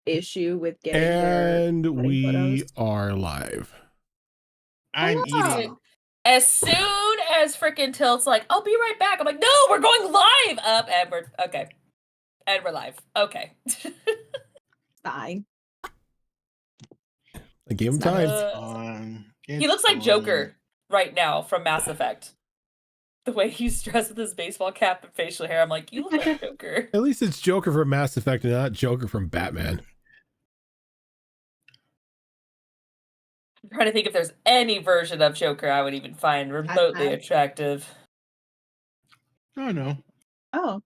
issue with getting their And wedding we photos. are live. I'm Hello. eating. As soon as frickin' Tilt's like, I'll be right back. I'm like, no, we're going live up, and we're okay. And we're live. Okay. Fine. I gave him It's not time. He looks like Joker right now from Mass Effect. The way he's dressed with his baseball cap and facial hair, I'm like, you look like Joker. At least it's Joker from Mass Effect and not Joker from Batman. I'm trying to think if there's any version of Joker I would even find remotely attractive. Oh no. Oh,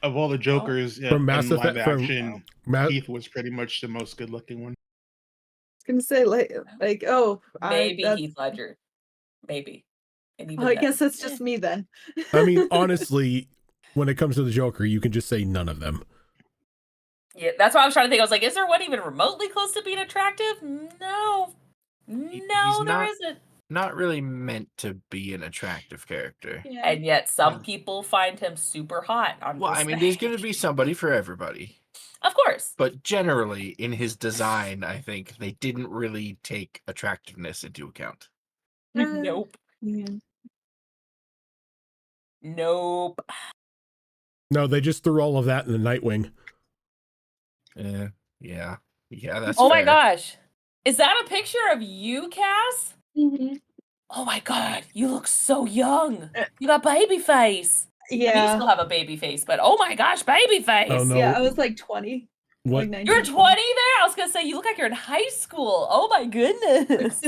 Of all the Jokers From Mass in live Effect, from action, Heath was pretty much the most good-looking one. I was gonna say like oh, Maybe Heath Ledger. Maybe. And even I then, guess that's just me then. I mean, honestly, when it comes to the Joker, you can just say none of them. Yeah, that's what I was trying to think. I was like, is there one even remotely close to being attractive? No. No, there isn't. Not really meant to be an attractive character. Yeah. And yet some people find him super hot. Well, I mean, there's going to be somebody for everybody. Of course. But generally, in his design, I think they didn't really take attractiveness into account. Nope. Yeah. Nope. No, they just threw all of that in the Nightwing. Yeah, that's Oh fair. my gosh. Is that a picture of you, Cass? Mm-hmm. Oh my god, you look so young. You got baby face. Yeah. I mean, you still have a baby face, but oh my gosh, baby face. Oh, no. Yeah, I was like 20. What? Like 19, You're 20 there? I was gonna say you look like you're in high school. Oh my goodness.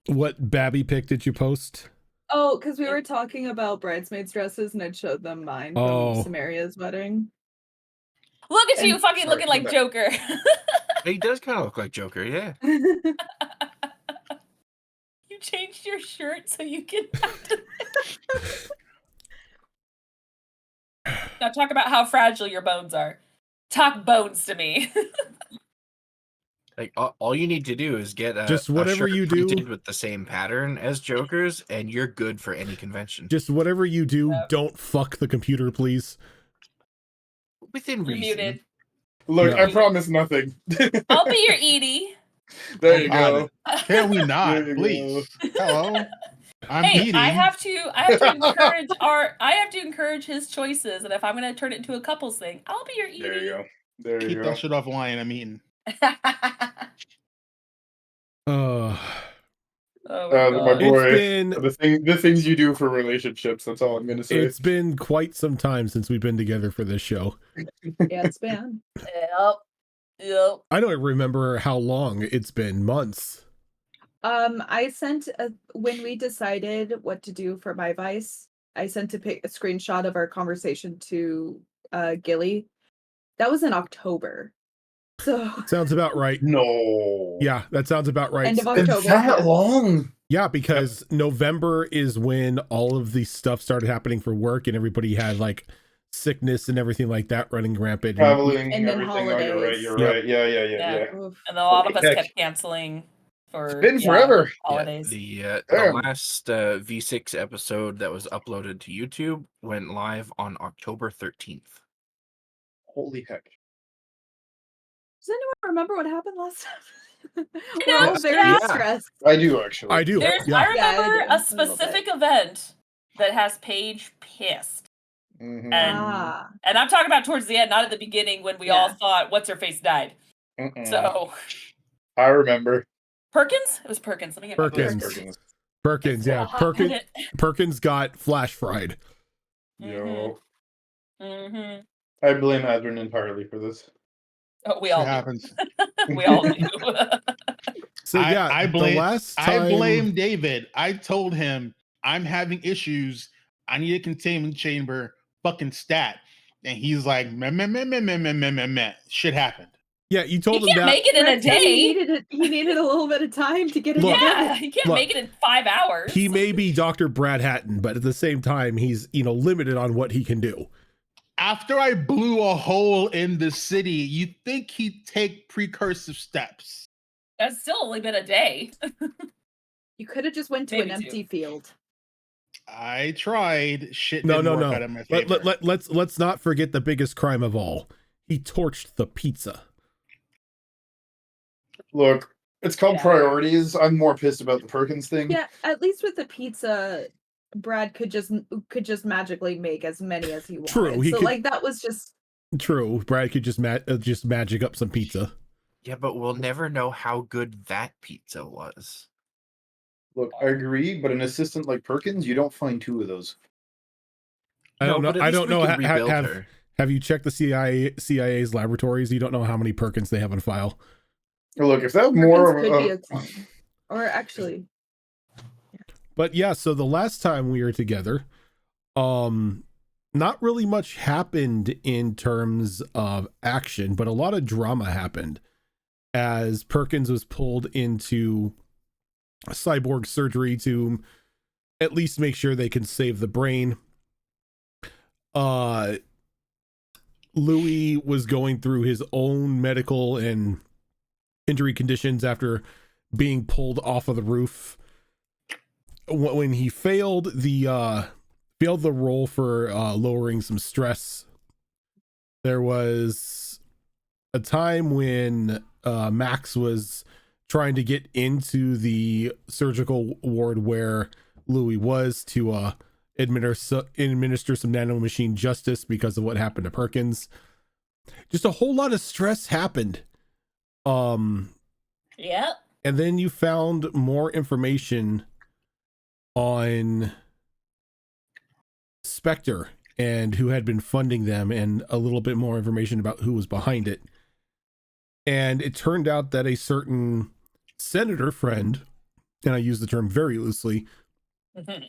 What Babby pic did you post? Oh, because we were talking about bridesmaids dresses and it showed them mine from Samaria's wedding. Look at you fucking looking like Joker. He does kind of look like Joker, yeah. You changed your shirt so you can Now talk about how fragile your bones are. Talk bones to me. Like all you need to do is get just whatever you do with the same pattern as Joker's, and you're good for any convention. Just whatever you do, don't fuck the computer, please. Within reason. Muted. Look, I promise nothing. I'll be your Edie. There you go. Can we not, please? Hello. I'm eating. I have to encourage his choices, and if I'm gonna turn it into a couples thing, I'll be your Edie. There you go. There you Keep go. that shit offline. I'm eating. My boy, been, the things you do for relationships, that's all I'm gonna say. It's been quite some time since we've been together for this show. Yeah, it's been. Yep. I don't remember how long it's been. Months. I sent when we decided what to do for my Vice, I sent a screenshot of our conversation to Gilly. That was in October. So sounds about right. No. Yeah, that sounds about right. End of October. It's that long? Yeah, because November is when all of the stuff started happening for work and everybody had like sickness and everything like that running rampant. Traveling and then everything. holidays. Oh, you're right. Yeah. And a lot of us kept canceling for It's been forever. Holidays. The last V6 episode that was uploaded to YouTube went live on October 13th. Holy heck. Does anyone remember what happened last time? You know, We're all very stressed. I do actually. I do. I remember I a specific event that has Paige pissed. Mm-hmm. And I'm talking about towards the end, not at the beginning when we all thought what's her face died. So I remember. Perkins? It was Perkins. Let me get Perkins, yeah. Perkins got flash fried. Yo. Mm-hmm. I blame Adrian entirely for this. Oh, we all happens. We all do. So yeah, I blame I blame David. I told him I'm having issues. I need a containment chamber fucking stat. And he's like, meh. Shit happened. Yeah, you told him can't that. make it in a day. He needed a little bit of time to get it Look, together. He can't make it in 5 hours. He may be Dr. Brad Hatton, but at the same time, he's limited on what he can do. After I blew a hole in the city, you'd think he'd take precursive steps. That's still only been a day. You could have just went to an empty field. I tried. Shit No. didn't work out in my favor. Let's not forget the biggest crime of all. He torched the pizza. Look, it's called Yeah. priorities. I'm more pissed about the Perkins thing. Yeah, at least with the pizza, Brad could just magically make as many as he wanted. True, he so could- like that was just True. Brad could just magic up some pizza. Yeah, but we'll never know how good that pizza was. Look, I agree, but an assistant like Perkins, you don't find two of those. I don't know. But at I least don't we know. can rebuild Have her. Have you checked the CIA's laboratories? You don't know how many Perkins they have on file. Look, if that was more Perkins could be a of clone. Or actually, But yeah, so the last time we were together, not really much happened in terms of action, but a lot of drama happened as Perkins was pulled into cyborg surgery to at least make sure they can save the brain. Louis was going through his own medical and injury conditions after being pulled off of the roof. When he failed the role for lowering some stress, there was a time when Max was trying to get into the surgical ward where Louis was to administer some nanomachine justice because of what happened to Perkins. Just a whole lot of stress happened. Yep. And then you found more information on Spectre and who had been funding them, and a little bit more information about who was behind it. And it turned out that a certain senator friend, and I use the term very loosely,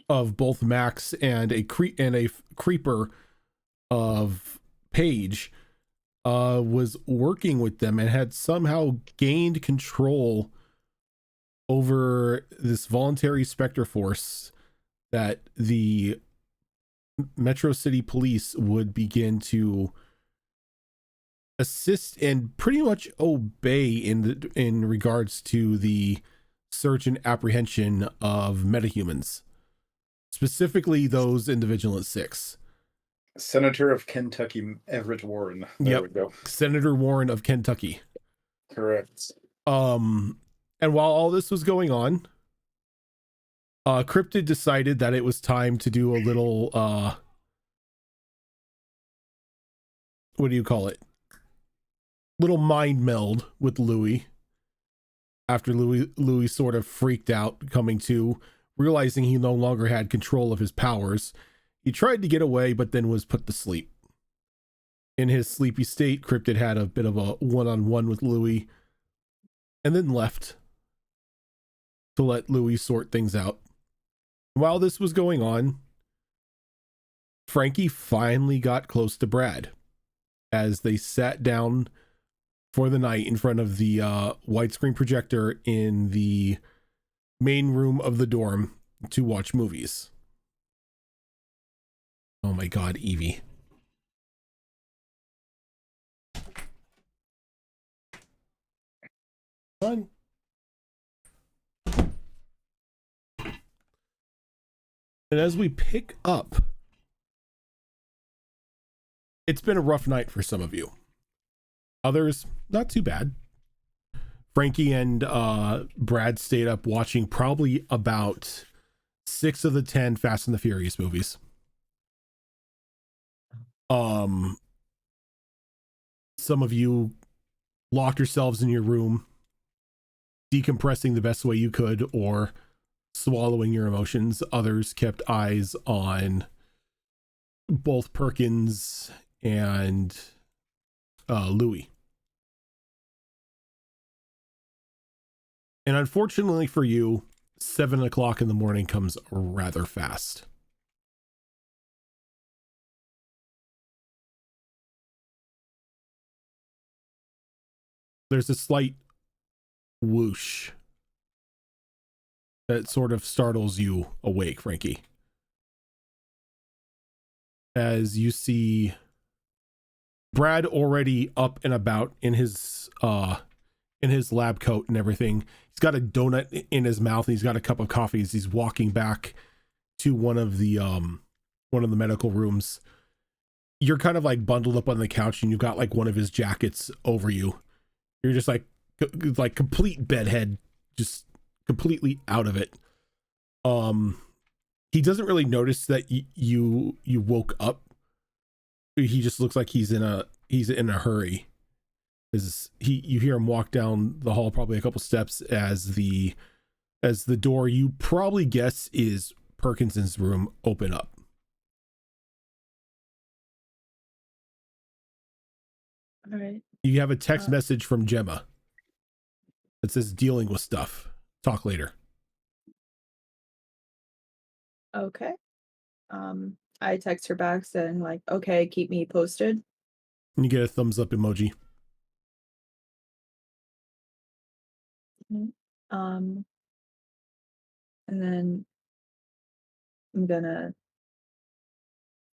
of both Max and a creeper of Paige, was working with them and had somehow gained control over this voluntary Spectre force that the Metro City Police would begin to assist and pretty much obey in regards to the search and apprehension of metahumans, specifically those in the Vigilant 6. Senator of Kentucky, Everett Warren. There we go. Senator Warren of Kentucky. Correct. And while all this was going on, Cryptid decided that it was time to do a little, what do you call it? Little mind meld with Louis. After Louis sort of freaked out, coming to, realizing he no longer had control of his powers. He tried to get away, but then was put to sleep. In his sleepy state, Cryptid had a bit of a one-on-one with Louis, and then left to let Louis sort things out. While this was going on, Frankie finally got close to Brad as they sat down for the night in front of the widescreen projector in the main room of the dorm to watch movies. Oh my God, Evie. Fun. And as we pick up, it's been a rough night for some of you. Others, not too bad. Frankie and Brad stayed up watching probably about 6 of the 10 Fast and the Furious movies. Some of you locked yourselves in your room, decompressing the best way you could, or swallowing your emotions. Others kept eyes on both Perkins and Louis. And unfortunately for you, 7 o'clock in the morning comes rather fast. There's a slight whoosh that sort of startles you awake, Frankie, as you see Brad already up and about in his lab coat and everything. He's got a donut in his mouth and he's got a cup of coffee as he's walking back to one of the medical rooms. You're kind of like bundled up on the couch and you've got like one of his jackets over you. You're just like like complete bedhead, just completely out of it. He doesn't really notice that you woke up. He just looks like he's in a hurry. You hear him walk down the hall probably a couple steps as the door you probably guess is Perkinson's room open up. All right. You have a text message from Gemma that says dealing with stuff. Talk later. Okay. I text her back saying like, okay, keep me posted. And you get a thumbs up emoji. And then I'm gonna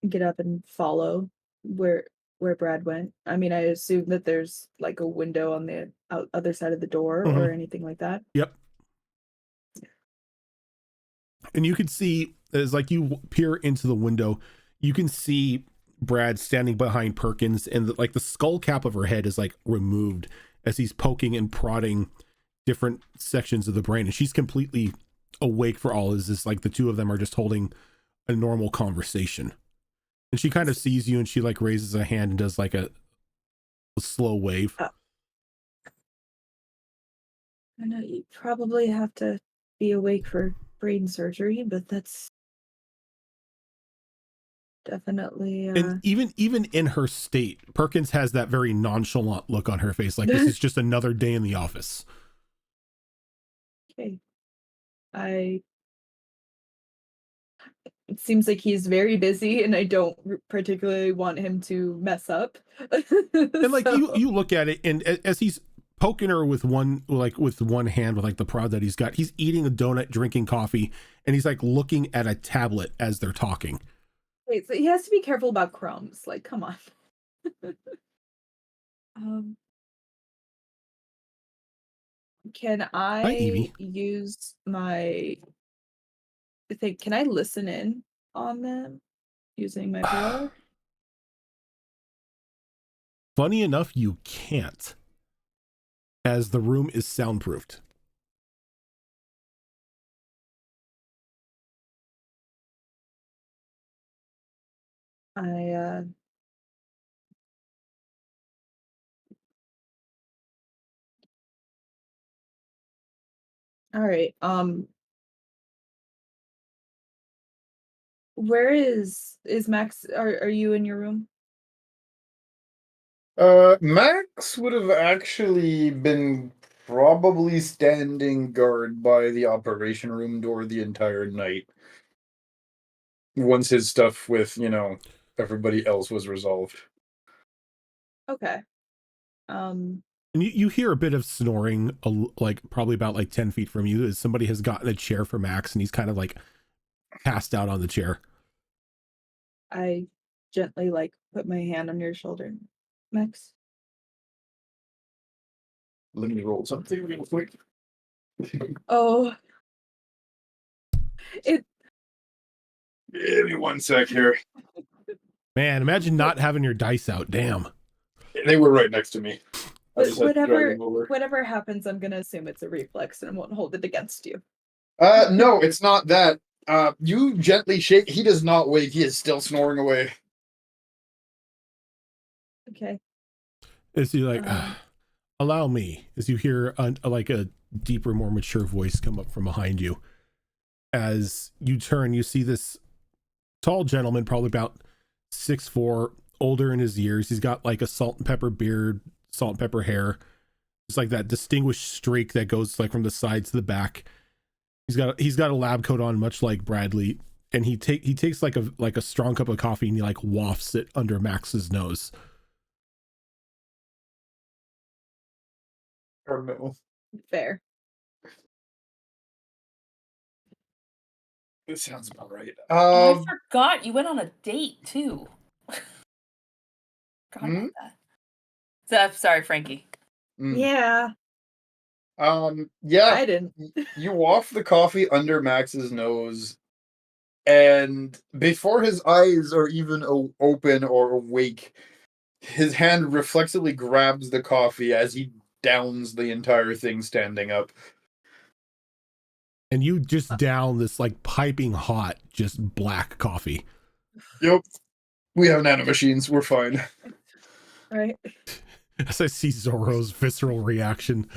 get up and follow where Brad went. I mean, I assume that there's like a window on the other side of the door or anything like that. Yep. And you can see, as like you peer into the window, you can see Brad standing behind Perkins, and like the skull cap of her head is like removed as he's poking and prodding different sections of the brain, and she's completely awake for all is this. Like the two of them are just holding a normal conversation, and she kind of sees you, and she like raises a hand and does like a slow wave. I know you probably have to be awake for brain surgery, but that's definitely And even in her state, Perkins has that very nonchalant look on her face, like this is just another day in the office. okay. It seems like he's very busy, and I don't particularly want him to mess up. And like you look at it, and as he's poking her with one hand with like the prod that he's got, he's eating a donut, drinking coffee, and he's like looking at a tablet as they're talking. Wait, so he has to be careful about crumbs. Like, come on. Can Hi, I Evie. use my thing? Can I listen in on them using my power? Funny enough, you can't, as the room is soundproofed. All right. Where is Max? Are you in your room? Max would have actually been probably standing guard by the operation room door the entire night. Once his stuff with, everybody else was resolved. Okay. And you hear a bit of snoring, like probably about like 10 feet from you, as somebody has gotten a chair for Max, and he's kind of like passed out on the chair. I gently like put my hand on your shoulder, Max. Let me roll something real quick. Oh, Give me 1 sec here. Man, imagine not having your dice out. Damn. They were right next to me. but whatever happens, I'm gonna assume it's a reflex and I won't hold it against you. No, it's not that. You gently shake. He does not wake. He is still snoring away. Okay. As you like, allow me, as you hear like a deeper, more mature voice come up from behind you. As you turn, you see this tall gentleman, probably about 6'4", older in his years. He's got like a salt and pepper beard, salt and pepper hair. It's like that distinguished streak that goes like from the sides to the back. He's got a lab coat on, much like Bradley, and he takes like a strong cup of coffee and he like wafts it under Max's nose. Or no. Fair. This sounds about right. I forgot you went on a date too. Forgot about that. So, sorry, Frankie. Yeah. Yeah. I didn't. You waft the coffee under Max's nose, and before his eyes are even open or awake, his hand reflexively grabs the coffee as he downs the entire thing standing up. And you just down this like piping hot, just black coffee. Yep. We have nanomachines. We're fine. Right. As I see Zoro's visceral reaction.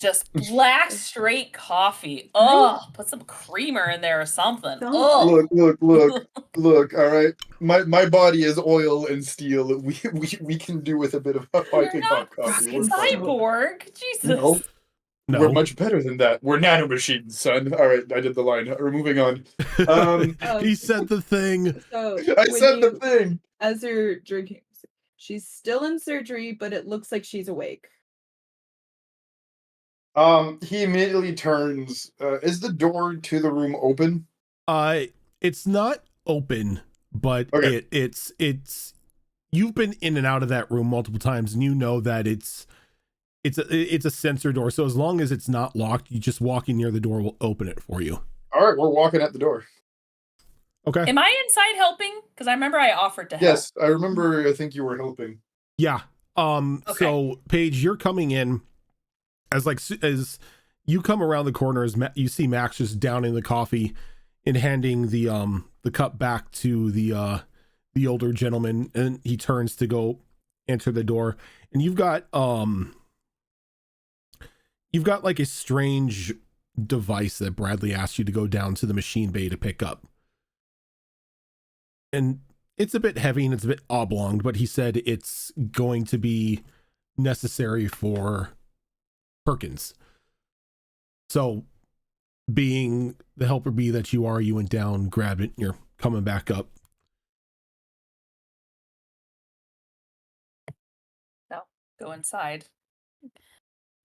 Just black straight coffee. Oh, put some creamer in there or something. Don't- Oh, Look. All right, my body is oil and steel. We can do with a bit of you're piping hot not coffee. fucking We're fine. cyborg. Jesus. No, No. we're much better than that. We're nanomachines, son. All right, I did the line. We're moving on. He said the thing. So I said the thing. as you're drinking, she's still in surgery, but it looks like she's awake. He immediately turns. Is the door to the room open? It's not open, but Okay. it's you've been in and out of that room multiple times, and you know that it's a sensor door. So as long as it's not locked, you just walking near the door will open it for you. All right, we're walking at the door. Okay. Am I inside helping? Because I remember I offered to help. Yes, I remember. I think you were helping. Yeah. Okay. So Paige, you're coming in as you come around the corner, as you see Max just downing the coffee and handing the cup back to the older gentleman, and he turns to go enter the door, and you've got like a strange device that Bradley asked you to go down to the machine bay to pick up. And it's a bit heavy and it's a bit oblong, but he said it's going to be necessary for Perkins. So, being the helper bee that you are, you went down, grabbed it, and you're coming back up. Go inside.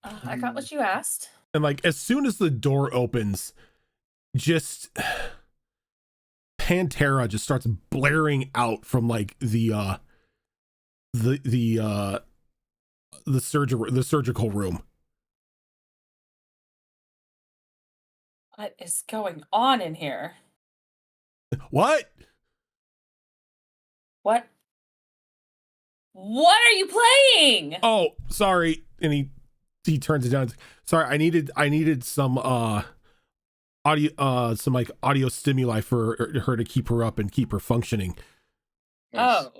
I got what you asked. And like, as soon as the door opens, just Pantera just starts blaring out from like the surgical room. What is going on in here? What? What? What are you playing? Oh, sorry. And he turns it down. Sorry, I needed some audio some like audio stimuli for her to keep her up and keep her functioning. Nice. Oh.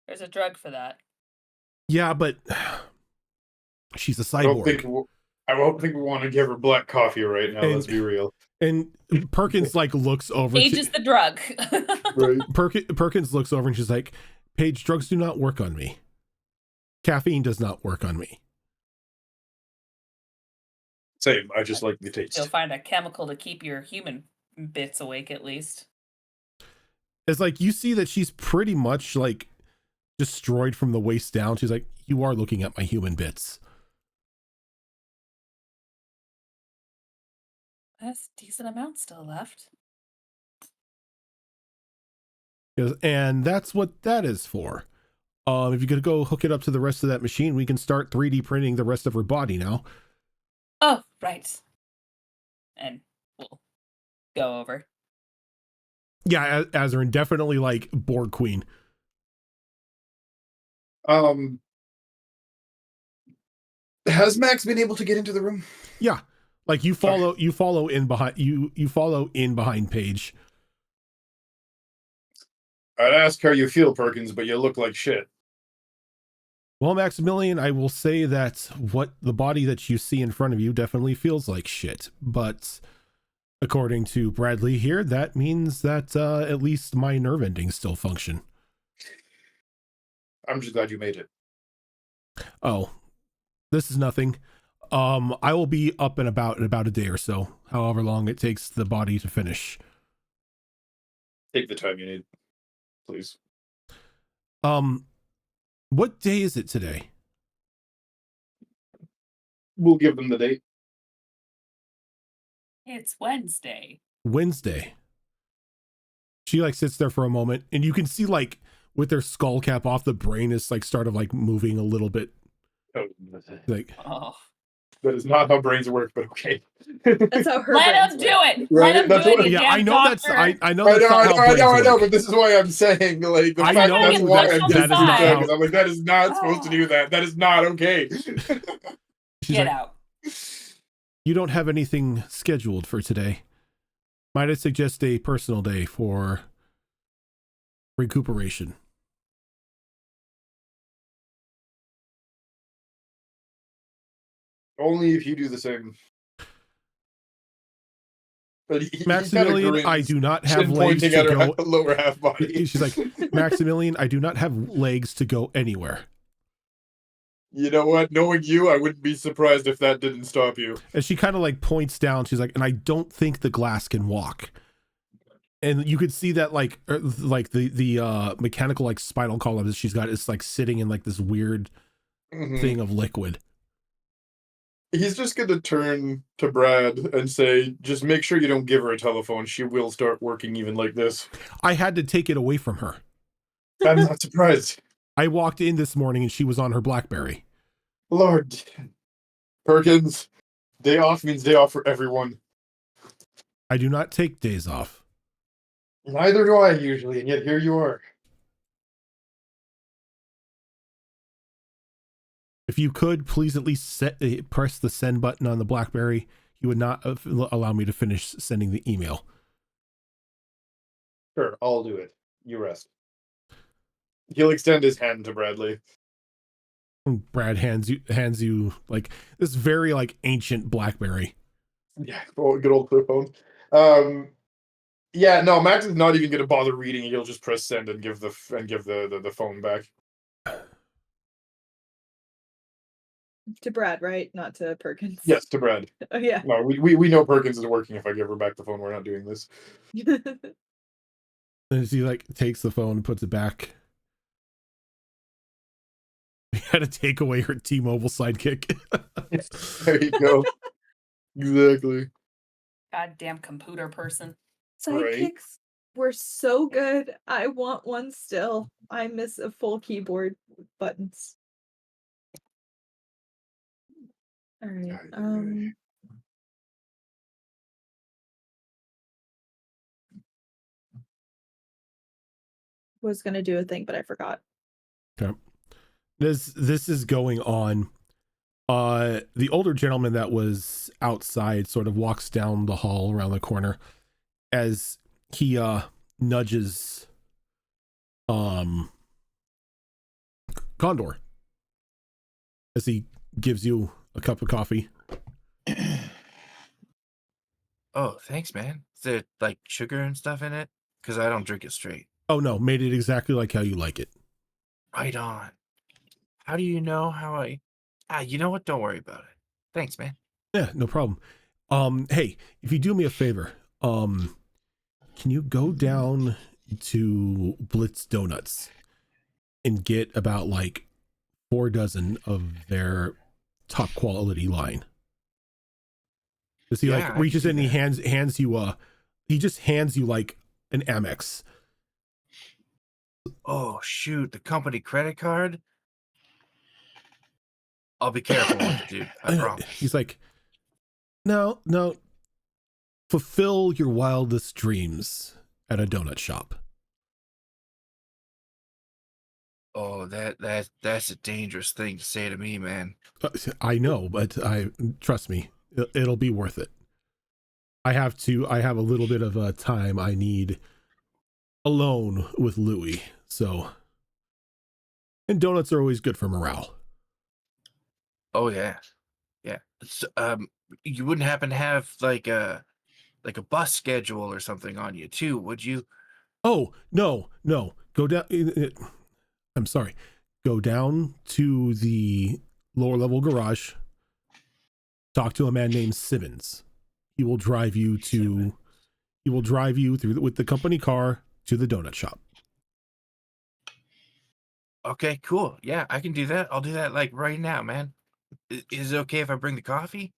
There's a drug for that. Yeah, but she's a I don't cyborg. think we want to give her black coffee right now. Let's be real. And Perkins like looks over. Age is the drug. Right. Perkins looks over and she's like, "Paige, drugs do not work on me. Caffeine does not work on me." Same. I just like the taste. You'll find a chemical to keep your human bits awake at least. It's like you see that she's pretty much like destroyed from the waist down. She's like, "You are looking at my human bits." That's a decent amount still left. And that's what that is for. If you could go hook it up to the rest of that machine, we can start 3D printing the rest of her body now. Oh, right. And we'll go over. Yeah, as her indefinitely like Borg Queen. Has Max been able to get into the room? Yeah. Like you follow in behind Paige. I'd ask how you feel, Perkins, but you look like shit. Well, Maximilian, I will say that what the body that you see in front of you definitely feels like shit. But according to Bradley here, that means that at least my nerve endings still function. I'm just glad you made it. Oh, this is nothing. I will be up in about a day or so, however long it takes the body to finish. Take the time you need, please. What day is it today? We'll give them the date. It's Wednesday. Wednesday. She like sits there for a moment, and you can see like with their skull cap off, the brain is like started like moving a little bit. Oh, Like, Oh. That is not how brains work, but okay. That's how her Let brains him do work. it. Right, Let him that's do it, what- you Yeah, damn I know doctor. I know I that's know, not I how know, I brains know, I know, work. but this is why I'm saying, like, the I fact know that's why that I'm that is taking not it how- because I'm like, that is not supposed to do that. That is not okay. She's Get like, out. you don't have anything scheduled for today. Might I suggest a personal day for recuperation? Only if you do the same. But he kinda Maximilian, I grins, do not have chin legs pointing to at her go. lower half body. She's like, Maximilian, I do not have legs to go anywhere. You know what? Knowing you, I wouldn't be surprised if that didn't stop you. And she kind of like points down. She's like, and I don't think the glass can walk. And you could see that like the mechanical like spinal column that she's got is like sitting in like this weird Mhm. thing of liquid. He's just gonna turn to Brad and say, just make sure you don't give her a telephone. She will start working even like this. I had to take it away from her. I'm not surprised. I walked in this morning and she was on her BlackBerry. Lord. Perkins, day off means day off for everyone. I do not take days off. Neither do I usually, and yet here you are. If you could, please at least press the send button on the BlackBerry. You would not allow me to finish sending the email. Sure, I'll do it. You rest. He'll extend his hand to Bradley. Brad hands you like this very like ancient BlackBerry. Yeah, good old flip phone. Yeah, no, Max is not even going to bother reading it. He'll just press send and give the phone back. To Brad, right? Not to Perkins. Yes, to Brad. Oh, yeah. No, we know Perkins is working. If I give her back the phone, we're not doing this. And she like takes the phone and puts it back. We had to take away her T-Mobile sidekick. There you go. Exactly. Goddamn computer person. Sidekicks were so good. I want one still. I miss a full keyboard with buttons. All right. Was gonna do a thing, but I forgot. Okay. This is going on. The older gentleman that was outside sort of walks down the hall around the corner as he nudges Condor as he gives you a cup of coffee. Oh, thanks, man. Is there like sugar and stuff in it? Because I don't drink it straight. Oh no, made it exactly like how you like it. Right on. How do you know how I... you know what? Don't worry about it. Thanks, man. Yeah, no problem. Hey, if you do me a favor, can you go down to Blitz Donuts and get about like 4 dozen of their top quality line? Because he Yeah, I like reaches can in do and that. hands you he just hands you like an Amex. Oh, shoot. The company credit card? I'll be careful with it, dude. I promise. He's like, no, fulfill your wildest dreams at a donut shop. Oh, that's a dangerous thing to say to me, man. I know, but trust me, it'll be worth it. I have a little bit of a time I need alone with Louis, so, and donuts are always good for morale. Oh, yeah. Yeah. So, you wouldn't happen to have like a bus schedule or something on you too, would you? Oh, no, go down. I'm sorry. Go down to the lower level garage. Talk to a man named Simmons. He will drive you through with the company car to the donut shop. Okay, cool. Yeah, I can do that. I'll do that like right now, man. Is it okay if I bring the coffee?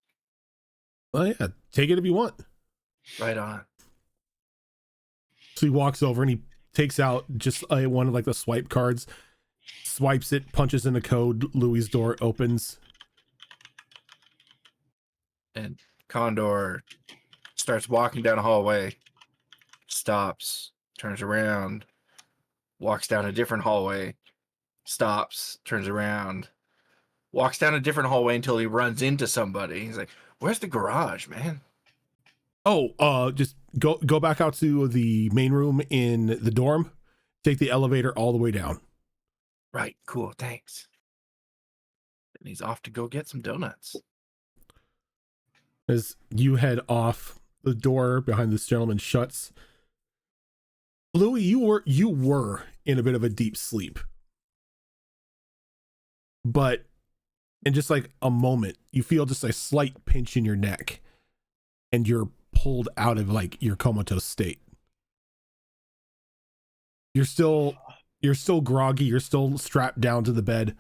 Oh yeah, take it if you want. Right on. So he walks over and he takes out just one of like the swipe cards, swipes it, punches in the code. Louis' door opens. And Condor starts walking down a hallway, stops, turns around, walks down a different hallway, stops, turns around, walks down a different hallway until he runs into somebody. He's like, "Where's the garage, man?" Just go back out to the main room in the dorm. Take the elevator all the way down. Right, cool, thanks. And he's off to go get some donuts. As you head off, the door behind this gentleman shuts. Louis, you were in a bit of a deep sleep. But in just like a moment, you feel just a slight pinch in your neck and you're pulled out of like your comatose state. You're still groggy, you're still strapped down to the bed.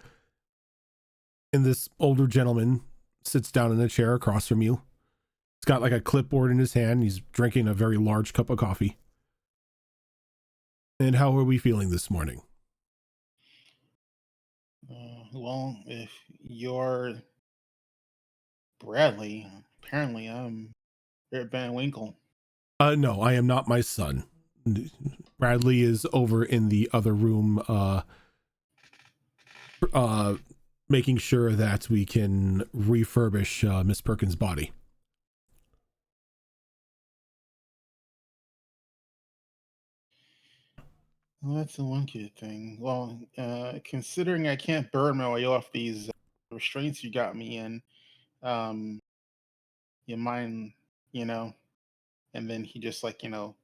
And this older gentleman sits down in a chair across from you. He's got like a clipboard in his hand. He's drinking a very large cup of coffee. And how are we feeling this morning? Well, if you're Bradley, apparently you're Ben Winkle. No, I am not my son. Bradley is over in the other room, making sure that we can refurbish Miss Perkins' body. Well, that's the one good thing. Well, considering I can't burn my way off these restraints you got me in, you mind, And then he just like, chink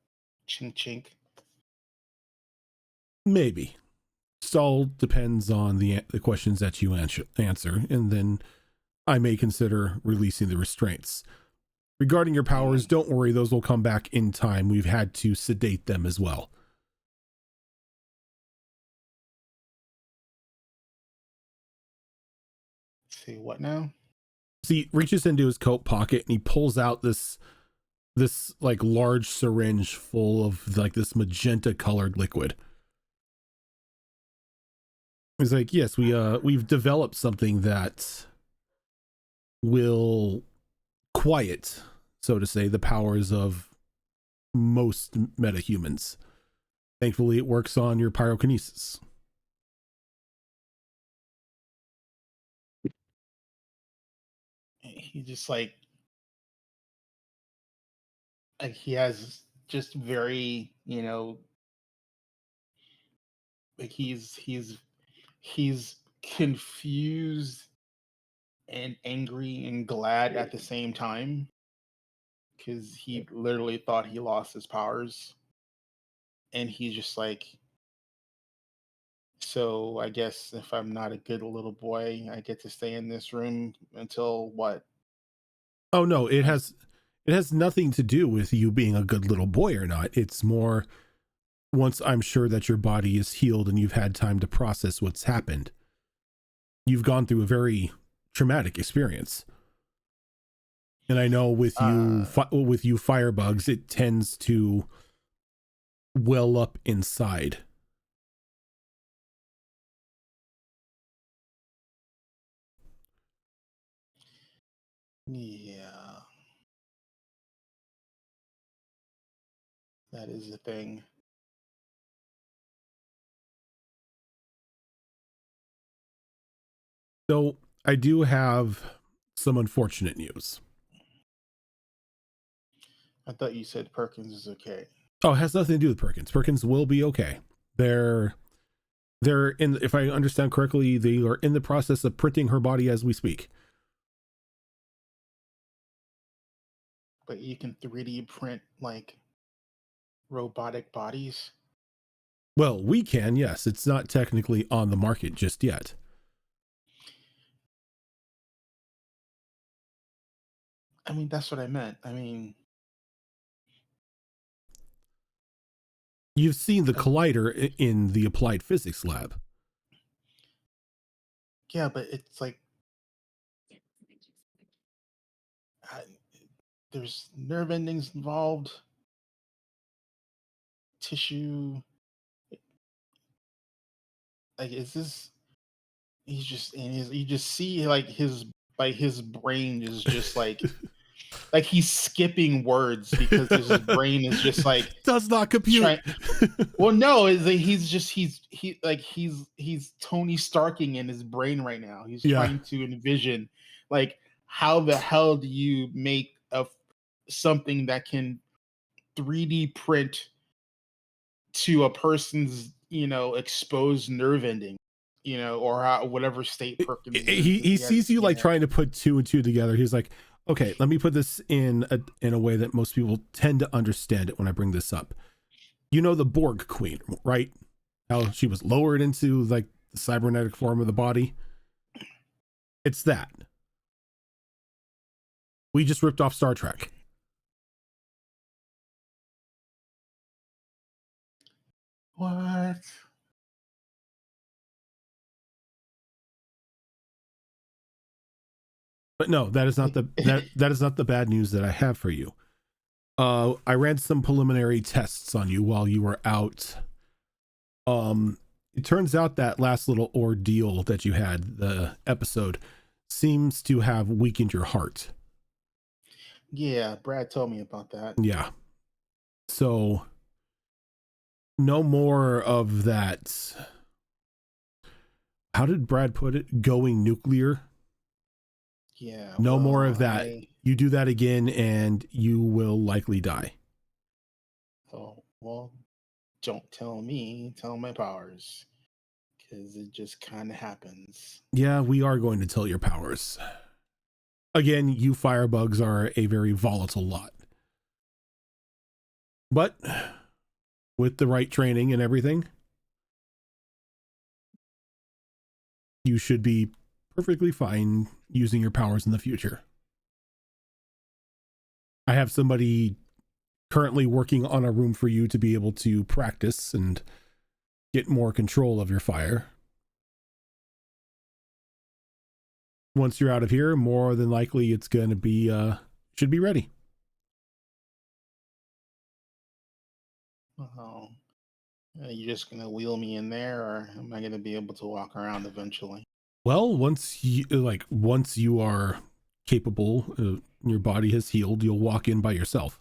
chink. Maybe. It all depends on the questions that you answer, and then I may consider releasing the restraints. Regarding your powers, don't worry, those will come back in time. We've had to sedate them as well. Say what now? So he reaches into his coat pocket and he pulls out this like large syringe full of like this magenta colored liquid. He's like, yes, we've developed something that will quiet, so to say, the powers of most metahumans. Thankfully, it works on your pyrokinesis. He just like he has just very, like he's confused and angry and glad at the same time because he literally thought he lost his powers, and he's just like, so I guess if I'm not a good little boy, I get to stay in this room until what? Oh no, it has nothing to do with you being a good little boy or not. It's more, once I'm sure that your body is healed and you've had time to process what's happened. You've gone through a very traumatic experience. And I know with you firebugs, it tends to well up inside. Yeah, that is the thing. So I do have some unfortunate news. I thought you said Perkins is okay. Oh, it has nothing to do with Perkins. Perkins will be okay. They're in, if I understand correctly, they are in the process of printing her body as we speak. But you can 3D print like robotic bodies. Well, we can, yes. It's not technically on the market just yet. I mean, that's what I meant. I mean, you've seen the collider in the applied physics lab. yeah, but it's like uh, there's nerve endings involved, tissue. Like, is this? He's just in his. You just see like his brain is just like like he's skipping words because his brain is just like does not compute. trying. Well, no, is that he's Tony Starking in his brain right now. He's Yeah. trying to envision like how the hell do you make something that can 3D print to a person's exposed nerve ending, or whatever state Perkins is. He sees you like trying to put two and two together. He's like, okay, let me put this in a way that most people tend to understand it when I bring this up. You know the Borg Queen, right? How she was lowered into like the cybernetic form of the body. It's that. We just ripped off Star Trek. What? But no, that is not that is not the bad news that I have for you. I ran some preliminary tests on you while you were out. It turns out that last little ordeal that you had, the episode, seems to have weakened your heart. Yeah, Brad told me about that. Yeah. So no more of that. How did Brad put it? Going nuclear? Yeah. No more of that. You do that again and you will likely die. Oh, well, don't tell me, tell my powers. Because it just kind of happens. Yeah, we are going to tell your powers. Again, you firebugs are a very volatile lot. But with the right training and everything, you should be perfectly fine using your powers in the future. I have somebody currently working on a room for you to be able to practice and get more control of your fire. Once you're out of here, more than likely it's going to be, should be ready. Oh, are you just going to wheel me in there, or am I going to be able to walk around eventually? Well, once you are capable, your body has healed, you'll walk in by yourself.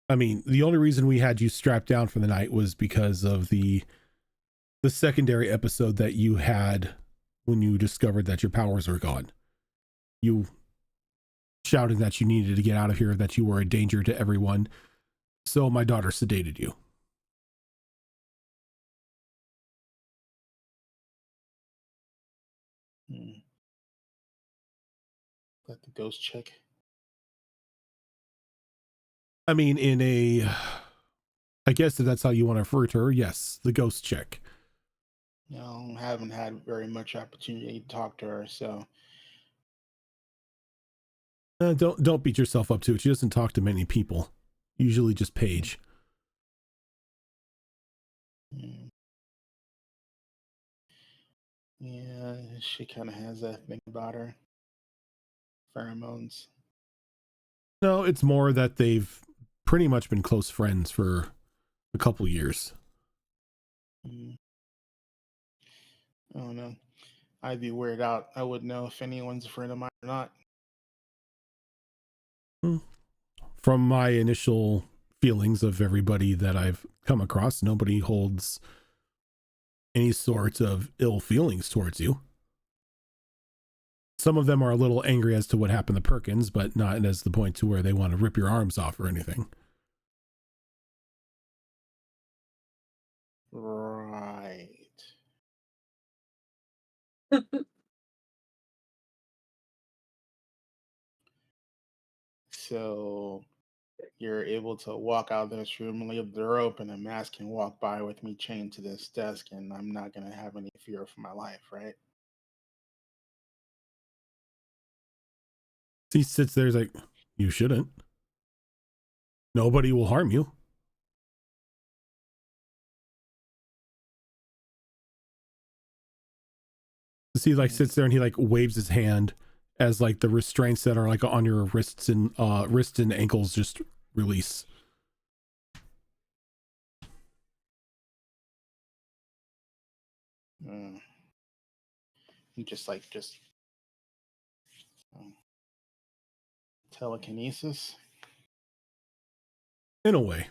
I mean, the only reason we had you strapped down for the night was because of the secondary episode that you had when you discovered that your powers were gone. You shouting that you needed to get out of here, that you were a danger to everyone. So my daughter sedated you. Let the ghost check. I mean, I guess if that's how you want to refer to her, yes, the ghost check. No, I haven't had very much opportunity to talk to her, so. Don't beat yourself up too. She doesn't talk to many people. Usually just Paige. Yeah, she kind of has that thing about her. Pheromones. No, it's more that they've pretty much been close friends for a couple years. I don't know. I'd be weirded out. I wouldn't know if anyone's a friend of mine or not. From my initial feelings of everybody that I've come across, nobody holds any sort of ill feelings towards you. Some of them are a little angry as to what happened to Perkins, but not as the point to where they want to rip your arms off or anything. Right. So you're able to walk out of this room and leave the door open, and Mask can walk by with me chained to this desk, and I'm not going to have any fear for my life, right? He sits there, he's like, you shouldn't. Nobody will harm you. He like sits there and he like waves his hand as like the restraints that are like on your wrists and ankles just release. Just Telekinesis. In a way.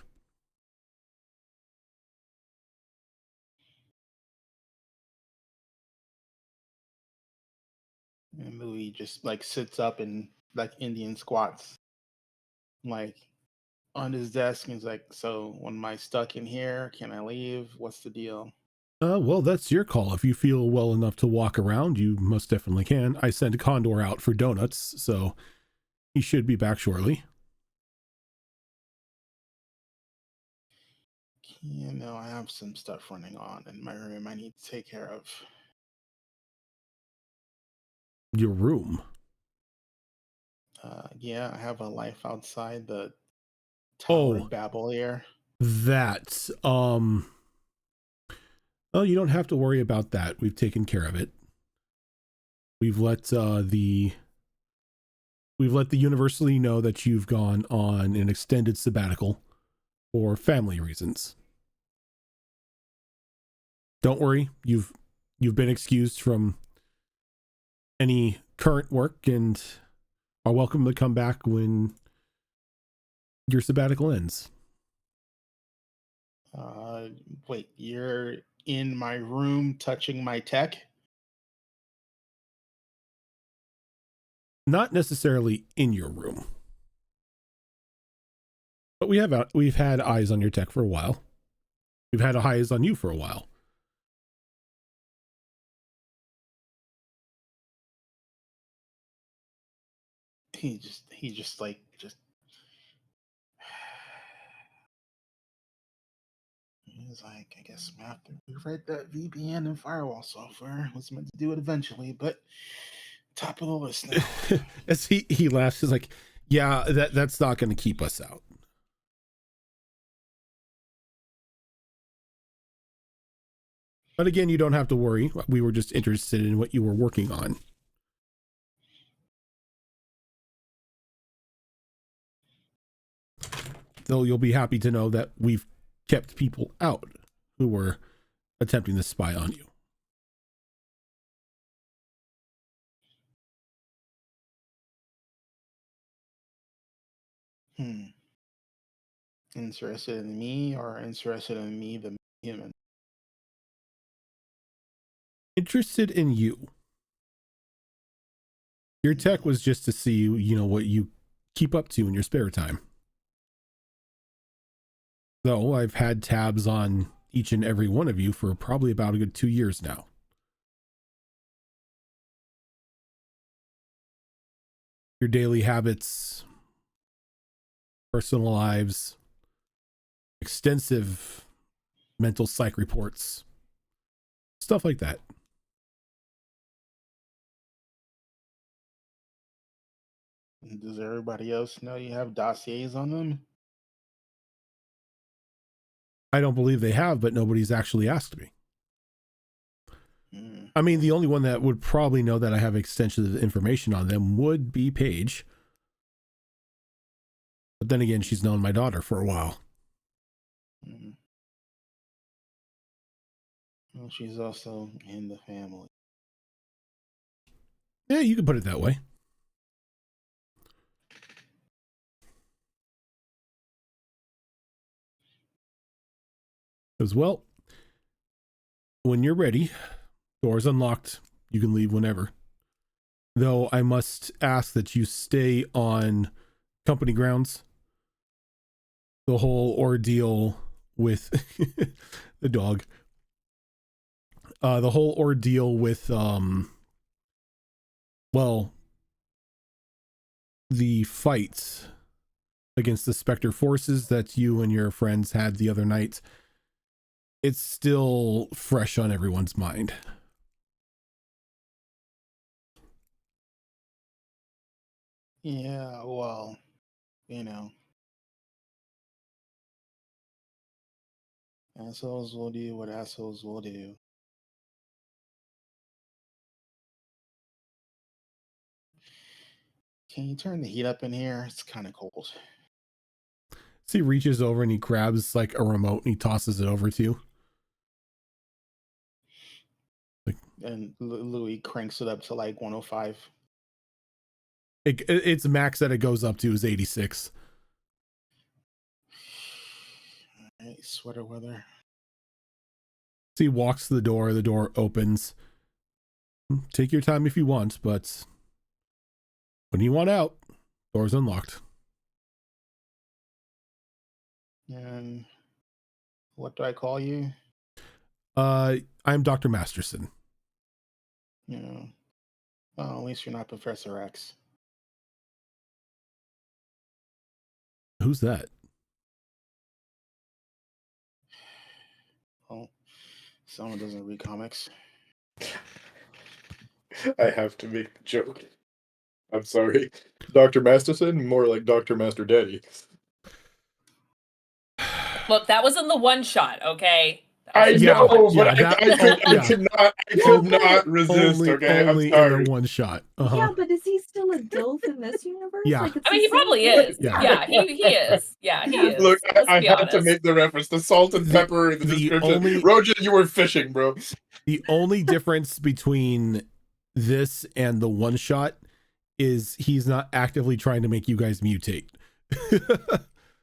And Louis just like sits up and like Indian squats, like on his desk, and he's like, "So when am I stuck in here? Can I leave? What's the deal?" Well, that's your call. If you feel well enough to walk around, you most definitely can. I sent Condor out for donuts, so he should be back shortly. You know, I have some stuff running on in my room I need to take care of. Your room. Yeah, I have a life outside the Tower Oh. of Babel here. That. Well, you don't have to worry about that. We've taken care of it. We've let the university know that you've gone on an extended sabbatical for family reasons. Don't worry, you've been excused from any current work and are welcome to come back when your sabbatical ends. Wait, you're in my room touching my tech? Not necessarily in your room, but we've had eyes on your tech for a while. We've had eyes on you for a while. He just like he's like, I guess I'm gonna have to rewrite that VPN and firewall software. Was meant to do it eventually, but top of the list now. As he laughs, he's like, yeah, that's not going to keep us out. But again, you don't have to worry. We were just interested in what you were working on. Though you'll be happy to know that we've kept people out who were attempting to spy on you. Interested in me or interested in me, the human? Interested in you. Your tech was just to see, you know, what you keep up to in your spare time. Though I've had tabs on each and every one of you for probably about a good 2 years now. Your daily habits, personal lives, extensive mental psych reports, stuff like that. Does everybody else know you have dossiers on them? I don't believe they have, but nobody's actually asked me. I mean, the only one that would probably know that I have extensive information on them would be Paige. But then again, she's known my daughter for a while. Well, she's also in the family. Yeah, you could put it that way. As well, when you're ready, doors unlocked, you can leave whenever. Though I must ask that you stay on company grounds. The whole ordeal with the dog. The whole ordeal with well, the fights against the Spectre forces that you and your friends had the other night, it's still fresh on everyone's mind. Yeah, well, you know, assholes will do what assholes will do. Can you turn the heat up in here? It's kind of cold. So he reaches over and he grabs like a remote and he tosses it over to you. And Louis cranks it up to like 105. It's max that it goes up to is 86. Alright, sweater weather. So he walks to the door opens. Take your time if you want, but when you want out, door's unlocked. And what do I call you? I'm Dr. Masterson. Yeah. Well, at least you're not Professor X. Who's that? Oh, someone doesn't read comics. I have to make the joke. I'm sorry. Dr. Masterson, more like Dr. Master Daddy. Look, that was in the one shot, okay? I That was Yeah, know, yeah, but that- I could not resist, only okay? I'm only in sorry. the one shot. Yeah, but is he still a DILF in this universe? Yeah. Like, it's I mean, the he probably same is. thing. Yeah. Yeah, he is. Yeah, he Yeah. is. Look, Let's I be had to honest. make the reference. The salt and pepper in the The description. only- Rojan, you were fishing, bro. The only difference between this and the one shot is he's not actively trying to make you guys mutate.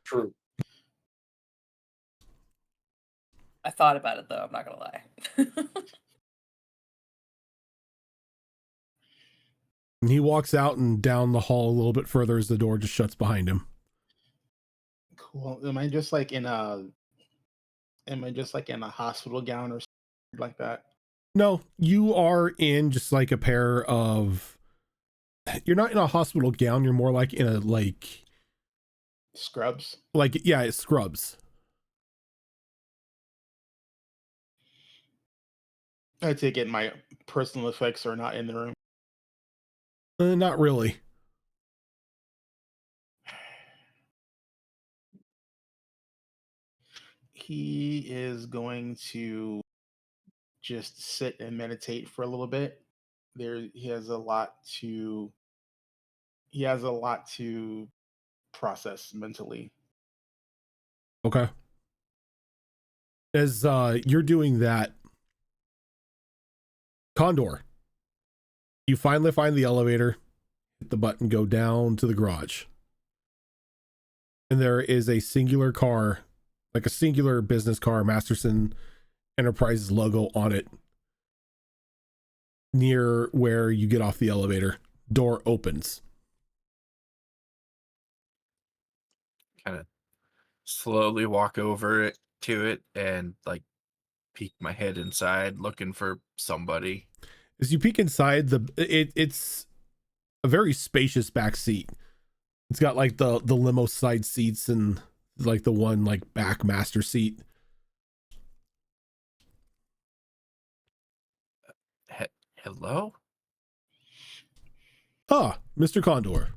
True. I thought about it though, I'm not gonna lie. And he walks out and down the hall a little bit further as the door just shuts behind him. Cool. Am I just like in a hospital gown or something like that? No, you are in just like a pair of, you're not in a hospital gown, you're more like in a Scrubs? yeah, it's scrubs. I take it my personal effects are not in the room. Not really. He is going to just sit and meditate for a little bit. He has a lot to process mentally. Okay. As you're doing that, Condor, you finally find the elevator, hit the button, go down to the garage. And there is a singular car, like a singular business car, Masterson Enterprises logo on it, near where you get off the elevator. Door opens. Kind of slowly walk over to it and like peek my head inside looking for somebody. As you peek inside, it's a very spacious back seat. It's got like the limo side seats and like the one like back master seat. Hello? Ah, Mr. Condor.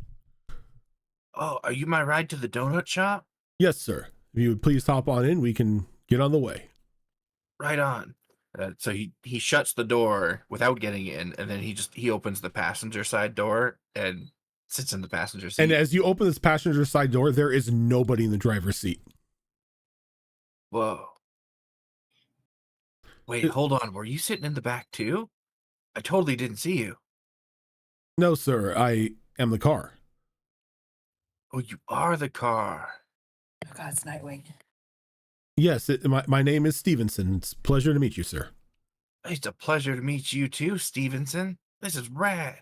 Oh, are you my ride to the donut shop? Yes, sir. If you would please hop on in, we can get on the way. Right on. So he shuts the door without getting in, and then he opens the passenger side door and sits in the passenger seat. And as you open this passenger side door, there is nobody in the driver's seat. Whoa. Wait, hold on. Were you sitting in the back too? I totally didn't see you. No, sir. I am the car. Oh, you are the car. Oh god, it's Nightwing. Yes, my name is Stevenson. It's a pleasure to meet you, sir. It's a pleasure to meet you too, Stevenson. This is rad.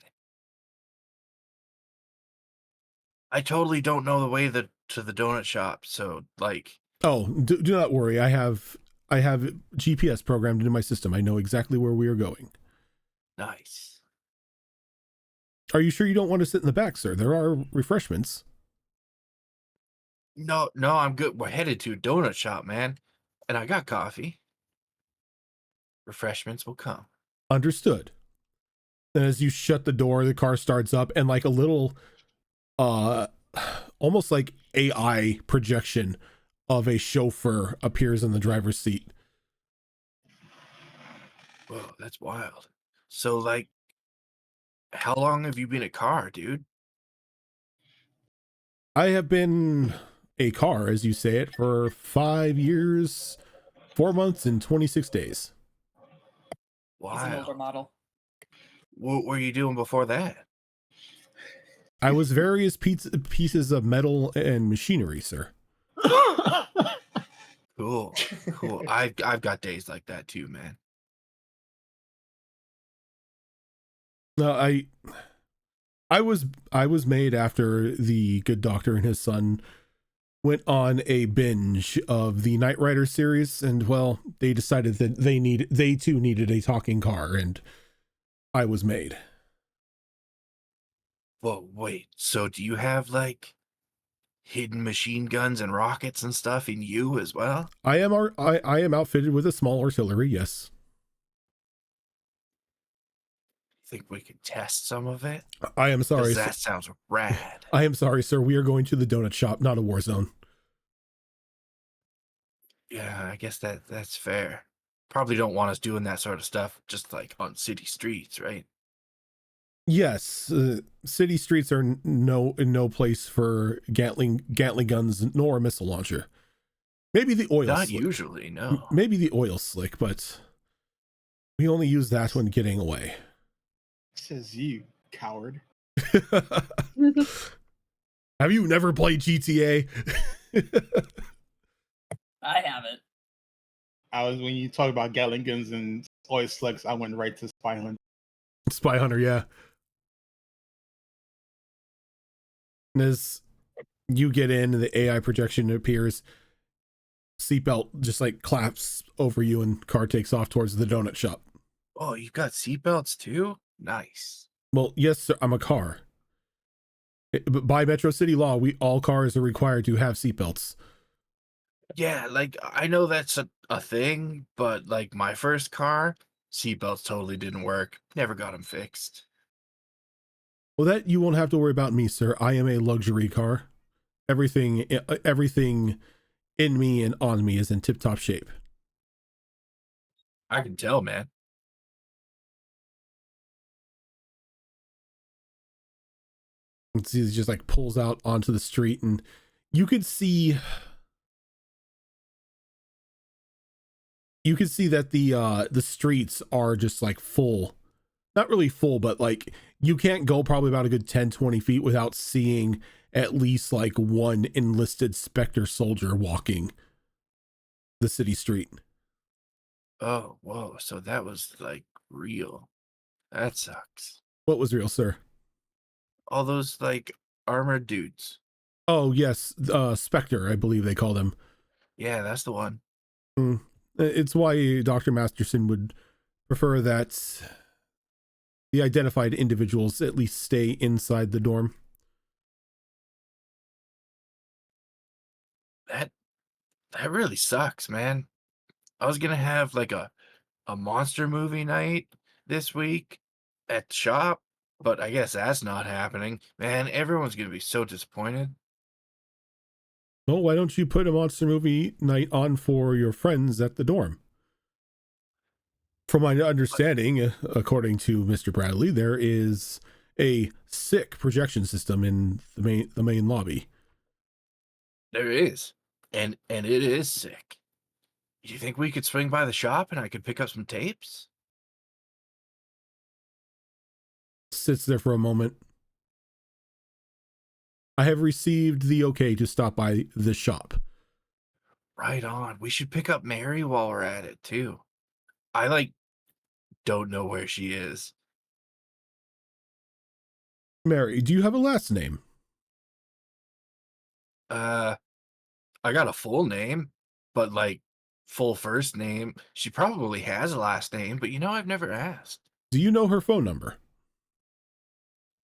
I totally don't know the way to the donut shop, so like. Oh, do not worry. I have GPS programmed into my system. I know exactly where we are going. Nice. Are you sure you don't want to sit in the back, sir? There are refreshments. No, I'm good. We're headed to a donut shop, man. And I got coffee. Refreshments will come. Understood. Then as you shut the door, the car starts up and like a little almost like AI projection of a chauffeur appears in the driver's seat. Whoa, that's wild. So like, how long have you been a car, dude? I have been a car, as you say it, for 5 years, 4 months, and 26 days. He's an older Wow. model. What were you doing before that? I was various pieces of metal and machinery, sir. Cool. I've got days like that too, man. No, I was made after the good doctor and his son went on a binge of the Knight Rider series, and well, they decided that they too needed a talking car, and I was made. Well, wait. So do you have like hidden machine guns and rockets and stuff in you as well? I am outfitted with a small artillery, yes. Think we could test some of it? I am sorry. That sounds rad. I am sorry, sir. We are going to the donut shop, not a war zone. Yeah, I guess that's fair. Probably don't want us doing that sort of stuff just like on city streets, right? Yes, city streets are no place for Gatling guns nor a missile launcher. Maybe the oil Not slick. usually, no. Maybe the oil slick, but we only use that when getting away. Says you, coward. Have you never played GTA? I haven't. When you talk about Gatling guns and oil slicks, I went right to Spy Hunter. Spy Hunter, yeah. And as you get in, the AI projection appears. Seatbelt just like claps over you, and car takes off towards the donut shop. Oh, you've got seatbelts too? Nice. Well, yes, sir, I'm a car. But by Metro City law, all cars are required to have seatbelts. Yeah, like I know that's a thing, but like my first car, seatbelts totally didn't work. Never got them fixed. Well, that you won't have to worry about me, sir. I am a luxury car. Everything in me and on me is in tip-top shape. I can tell, man. And he just like pulls out onto the street, and you could see that the streets are just like full. Not really full, but like you can't go probably about a good 10-20 feet without seeing at least like one enlisted Spectre soldier walking the city street. Oh, whoa. So that was like real. That sucks. What was real, sir? All those like armored dudes. Oh, yes. Spectre, I believe they call them. Yeah, that's the one. It's why Dr. Masterson would prefer that the identified individuals at least stay inside the dorm. That really sucks, man. I was gonna have like a monster movie night this week at the shop, but I guess that's not happening. Man, everyone's gonna be so disappointed. Well, why don't you put a monster movie night on for your friends at the dorm? From my understanding, according to Mr. Bradley, there is a sick projection system in the main lobby. There is. And it is sick. Do you think we could swing by the shop and I could pick up some tapes? Sits there for a moment. I have received the okay to stop by the shop. Right on. We should pick up Mary while we're at it too. I don't know where she is. Mary, do you have a last name? I got a full name, but like full first name. She probably has a last name, but I've never asked. Do you know her phone number?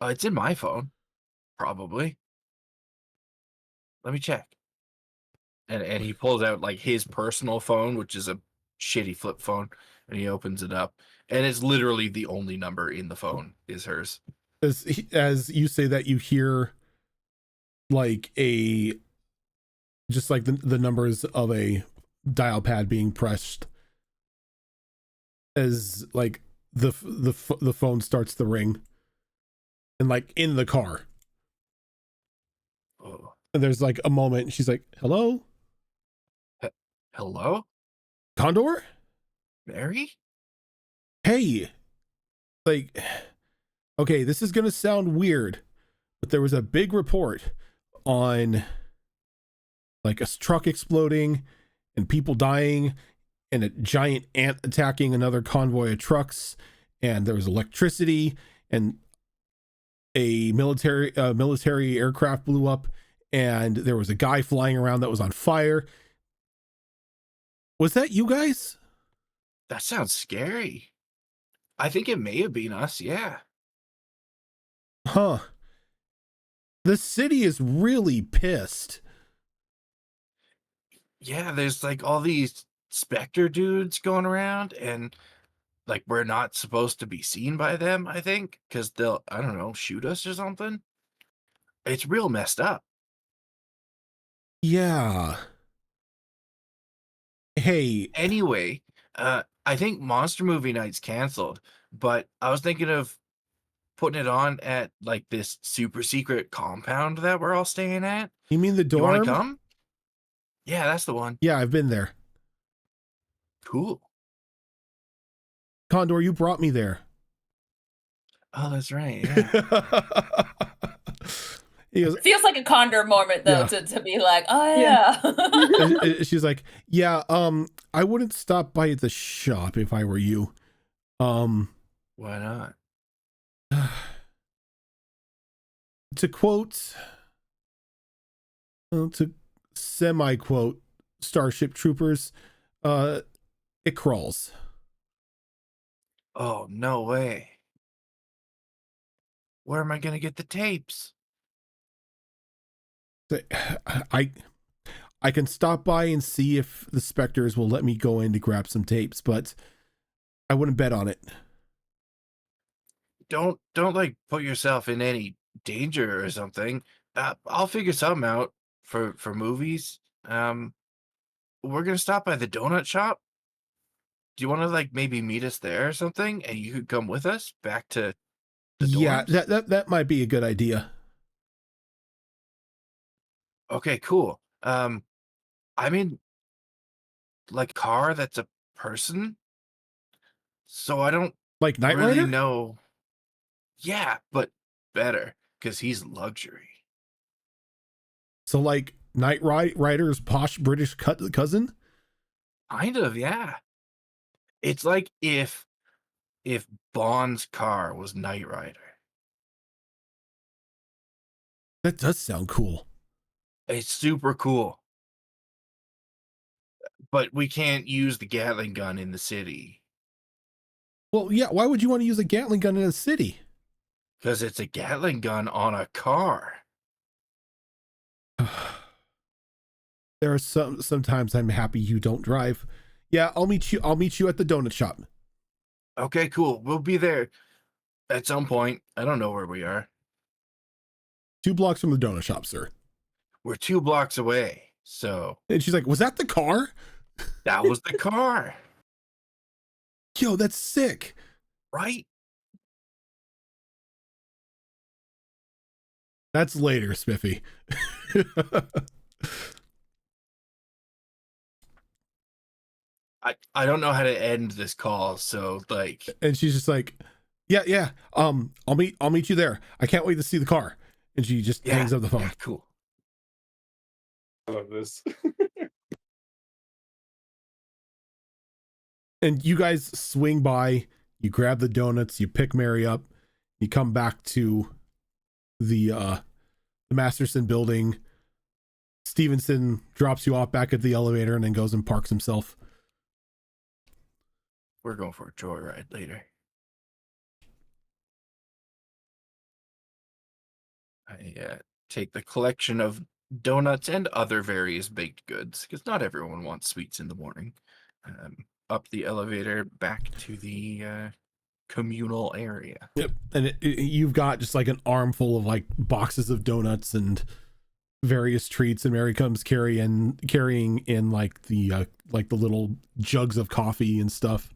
It's in my phone, probably. Let me check. And he pulls out like his personal phone, which is a shitty flip phone, and he opens it up, and it's literally the only number in the phone is hers. As you say that, you hear like just like the numbers of a dial pad being pressed as like the phone starts to ring, and like in the car. Oh. And there's like a moment, and she's like, "Hello, Hello, Condor? Mary? Hey, like, okay, this is gonna sound weird, but there was a big report on like a truck exploding and people dying and a giant ant attacking another convoy of trucks, and there was electricity and a military aircraft blew up, and there was a guy flying around that was on fire. Was that you guys? That sounds scary. I think it may have been us, yeah. Huh. The city is really pissed. Yeah, there's like all these specter dudes going around, and like we're not supposed to be seen by them, I think, because they'll, I don't know, shoot us or something. It's real messed up. Yeah. Hey, Anyway, I think Monster Movie Night's canceled, but I was thinking of putting it on at like this super secret compound that we're all staying at. you mean the You want dorm? to come? Yeah, that's the one. Yeah, I've been there. Cool. Condor, you brought me there. Oh, that's right. Yeah. He goes, Feels like a Condor moment though, Yeah. to be like, oh yeah. and she's like, yeah, I wouldn't stop by the shop if I were you. Why not? To quote, to semi-quote Starship Troopers, it crawls. Oh, no way. Where am I going to get the tapes? I can stop by and see if the Spectres will let me go in to grab some tapes, but I wouldn't bet on it. Don't like put yourself in any danger or something. I'll figure something out for movies. We're going to stop by the donut shop. Do you want to like maybe meet us there or something, and you could come with us back to the Yeah, dorms? that might be a good idea. Okay, cool. I'm in like a car that's a person, so I don't Like Knight really Rider? know. Yeah, but better because he's luxury. So like Knight Rider's posh British cousin? Kind of, yeah. It's like if Bond's car was Knight Rider. That does sound cool. It's super cool. But we can't use the Gatling gun in the city Well, yeah, why would you want to use a Gatling gun in a city? because it's a Gatling gun on a car. There are sometimes I'm happy you don't drive. Yeah, I'll meet you at the donut shop. Okay, cool. We'll be there at some point. I don't know where we are. 2 blocks from the donut shop, sir. We're 2 blocks away. So And she's like, was that the car? that was the car, Yo, that's sick. right? That's later, Spiffy. I don't know how to end this call, so like And she's just like, yeah. I'll meet you there. I can't wait to see the car. And she just hangs up the phone. yeah, cool. I love this. And you guys swing by, you grab the donuts, you pick Mary up, you come back to the Masterson building. Stevenson drops you off back at the elevator and then goes and parks himself. We're going for a joyride later. I take the collection of donuts and other various baked goods, because not everyone wants sweets in the morning, up the elevator back to the communal area. Yep. And you've got just like an armful of like boxes of donuts and various treats, and Mary comes carrying in like the little jugs of coffee and stuff.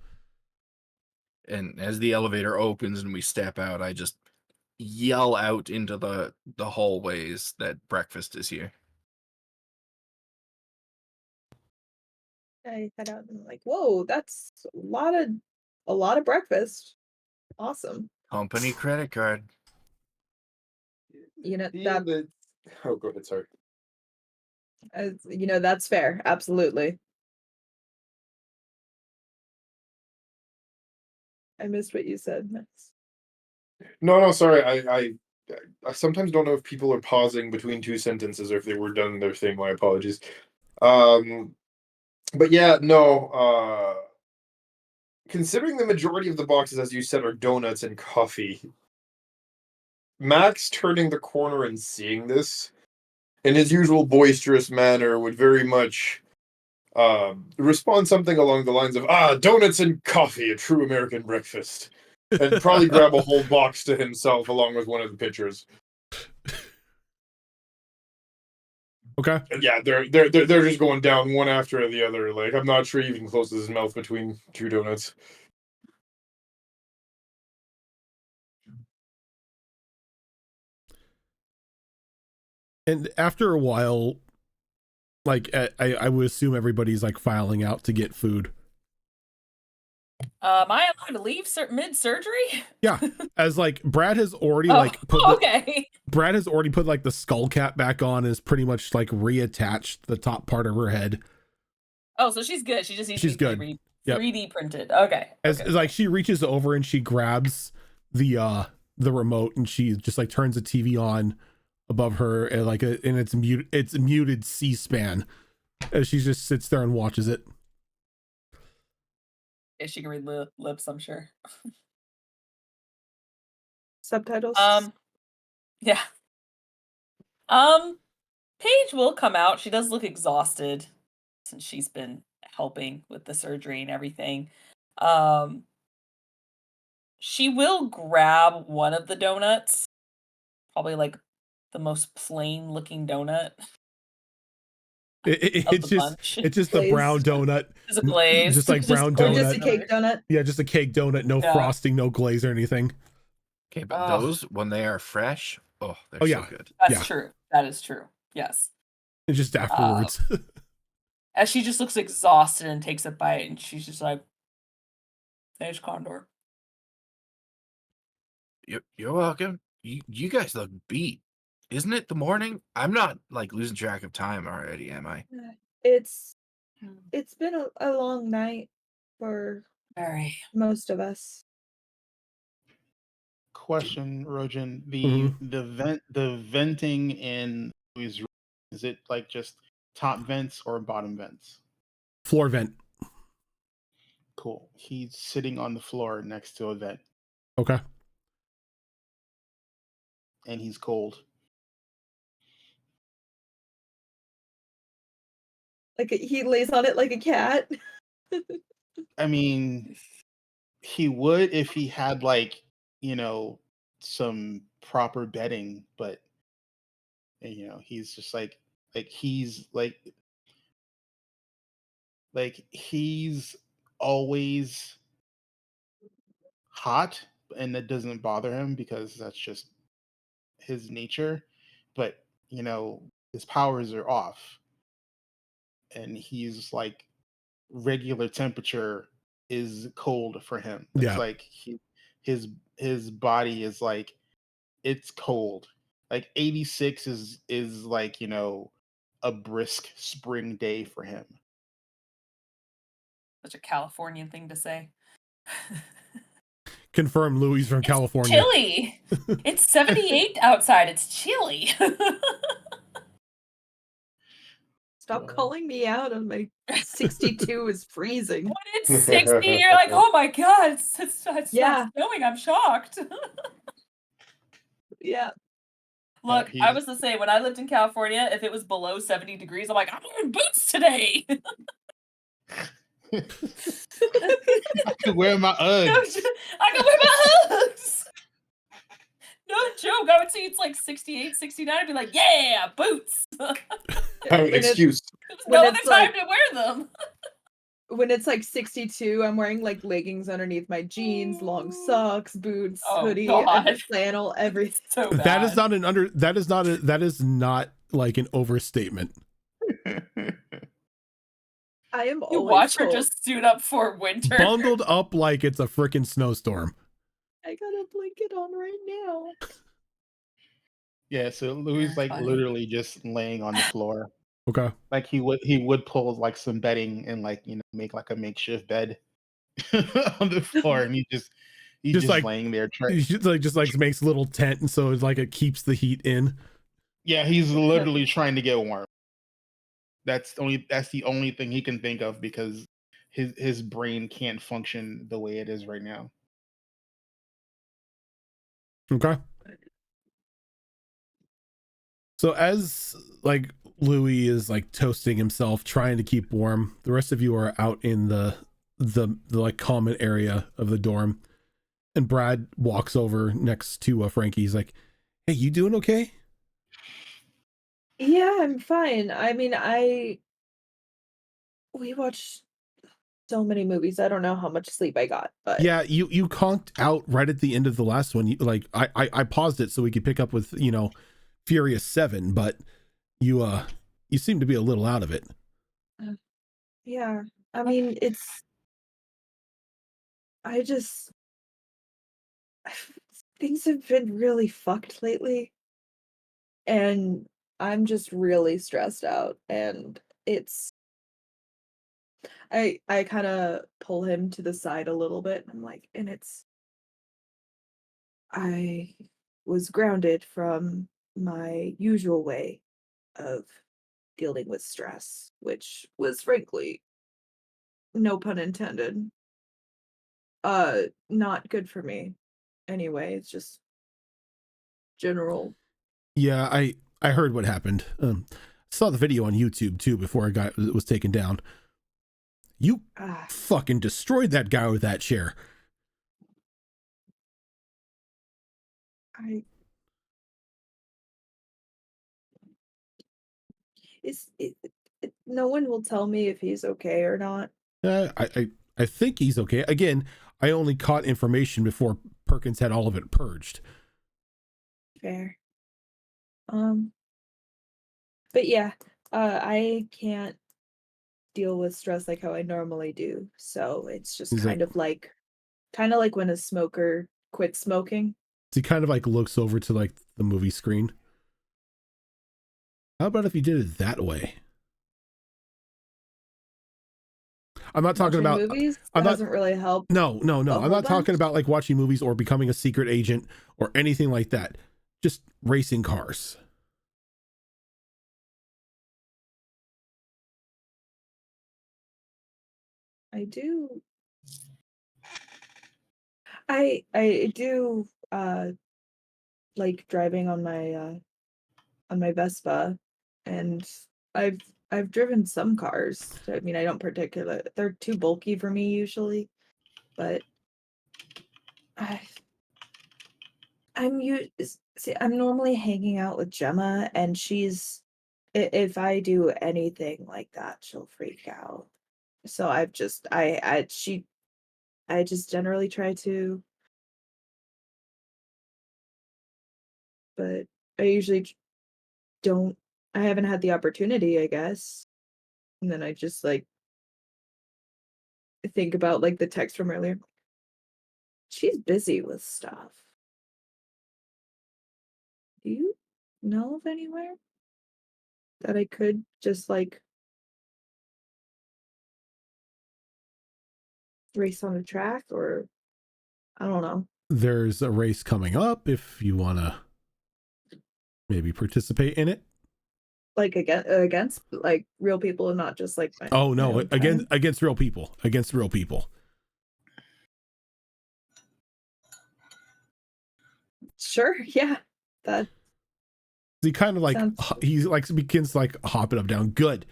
And as the elevator opens and we step out, I just yell out into the hallways that breakfast is here. I head out and I'm like, whoa, that's a lot of breakfast. Awesome. Company credit card. You know Yeah, that oh, go ahead. Sorry. that's fair. Absolutely. I missed what you said. Max. No, sorry. I sometimes don't know if people are pausing between two sentences or if they were done their thing. My apologies. But yeah, no. Considering the majority of the boxes, as you said, are donuts and coffee, Max turning the corner and seeing this, in his usual boisterous manner, would very much respond something along the lines of, donuts and coffee, a true American breakfast. And probably grab a whole box to himself along with one of the pitchers. Okay. And yeah, they're just going down one after the other. Like, I'm not sure he even closes his mouth between two donuts. And after a while, like I would assume everybody's like filing out to get food. Am I allowed to leave mid surgery? Yeah, as like Brad has already okay. Brad has already put like the skull cap back on, and is pretty much like reattached the top part of her head. Oh, so she's good. She just needs She's to be good. 3D printed. Okay. As like she reaches over and she grabs the remote and she just like turns the TV on above her and like and it's muted C-SPAN as she just sits there and watches it. Yeah, she can read lips, I'm sure. Subtitles. Yeah. Paige will come out. She does look exhausted since she's been helping with the surgery and everything. She will grab one of the donuts, probably like the most plain looking donut. It's just the brown donut. It's a glaze. Just like brown Or donut. just a cake donut. Yeah, just a cake donut, no frosting, no glaze or anything. Okay, but those, when they are fresh, they're so good. That's true. That is true. Yes. It's just afterwards. As she just looks exhausted and takes a bite, and she's just like, "There's Condor." You're welcome. You guys look beat. Isn't it the morning? I'm not like losing track of time already, am I? It's been a long night for most of us. Question, Rojan. Mm-hmm. The venting in Louis' room, is it like just top vents or bottom vents? Floor vent. Cool. He's sitting on the floor next to a vent. Okay. And he's cold. Like he lays on it like a cat. I mean, he would if he had like, some proper bedding, but he's just like he's he's always hot, and that doesn't bother him because that's just his nature. But his powers are off, and he's like regular temperature is cold for him. It's like his body is like, it's cold. Like 86 is like, a brisk spring day for him. Such a Californian thing to say. Confirm Louis from California. Chilly. It's 78 outside. It's chilly. Stop calling me out on my 62 is freezing. When it's 60, you're like, oh my god, it's not snowing. I'm shocked. Yeah. Look, I was the same. When I lived in California, if it was below 70 degrees, I'm like, I'm wearing boots today. I could wear my Uggs. I can wear my Uggs. No joke. I would say it's like 68, 69. I'd be like, yeah, boots. I have an excuse. There's no other time to wear them. When it's like 62, I'm wearing like leggings underneath my jeans, long socks, boots, hoodie, and flannel, everything. So bad. That is not like an overstatement. I am You always watch cold. her just suit up for winter. Bundled up like it's a freaking snowstorm. I got a blanket on right now. Yeah, so Louis That's like funny. literally just laying on the floor. Okay. Like he would pull like some bedding and like make like a makeshift bed on the floor, and he's Just just like laying there trying. just like makes a little tent, and so it's like it keeps the heat in. Yeah, he's literally trying to get warm. That's the only thing he can think of because his brain can't function the way it is right now. Okay. So as like Louis is like toasting himself, trying to keep warm, the rest of you are out in the like common area of the dorm, and Brad walks over next to Frankie. He's like, "Hey, you doing okay?" Yeah, I'm fine. I mean, we watched so many movies. I don't know how much sleep I got, but Yeah, you conked out right at the end of the last one. Like I paused it so we could pick up with Furious 7, but you seem to be a little out of it. yeah. I mean, I just things have been really fucked lately, and I'm just really stressed out, and it's I kind of pull him to the side a little bit. I'm like, and I was grounded from my usual way of dealing with stress, which was frankly, no pun intended, not good for me. Anyway, it's just general. Yeah, I heard what happened. Saw the video on YouTube too before it was taken down. You Ah, fucking destroyed that guy with that chair. I is it, no one will tell me if he's okay or not. I think he's okay. Again, I only caught information before Perkins had all of it purged. Fair. Um, but yeah, I can't deal with stress like how I normally do. So it's just He's like, kind of like when a smoker quits smoking. he kind of like looks over to like the movie screen. How about if you did it that way? I'm not talking Watching about. movies I'm not. doesn't really help No. a I'm whole not talking bunch. about like watching movies or becoming a secret agent or anything like that. Just racing cars. I do. I do like driving on my Vespa, and I've I've driven some cars. I mean, I don't particularly, they're too bulky for me usually, but I I'm normally hanging out with Gemma, and if I do anything like that, she'll freak out. So I just generally try to, but I usually don't. I haven't had the opportunity, I guess. And then I just like think about like the text from earlier. She's busy with stuff. Do you know of anywhere that I could just like race on a track, or I don't know, There's a race coming up if you want to maybe participate in it. like against like real people and not just like Oh my no, own time? against real people. Against real people. Sure, yeah. That He kind of like sounds he like begins like hopping up down. Good.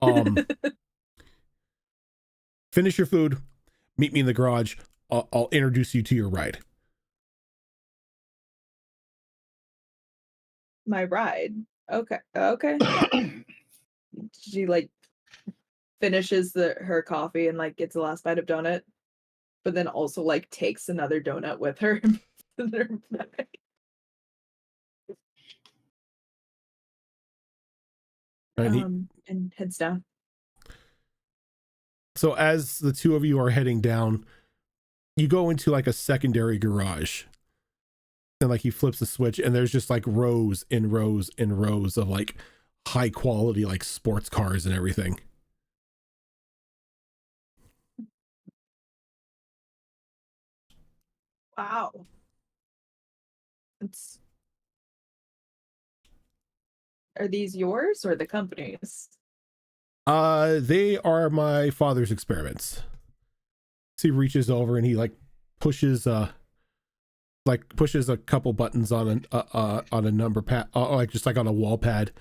Um Finish your food. Meet me in the garage. I'll introduce you to your ride. my ride. Okay. Okay. She like finishes her coffee and like gets the last bite of donut, but then also like takes another donut with her in her bag. And And heads down. so as the two of you are heading down, you go into like a secondary garage. And like he flips the switch and there's just like rows and rows and rows of like high quality like sports cars and everything. Wow. It's Are these yours or the company's? They are my father's experiments. So he reaches over and he like pushes a couple buttons on a number pad, like just like on a wall pad,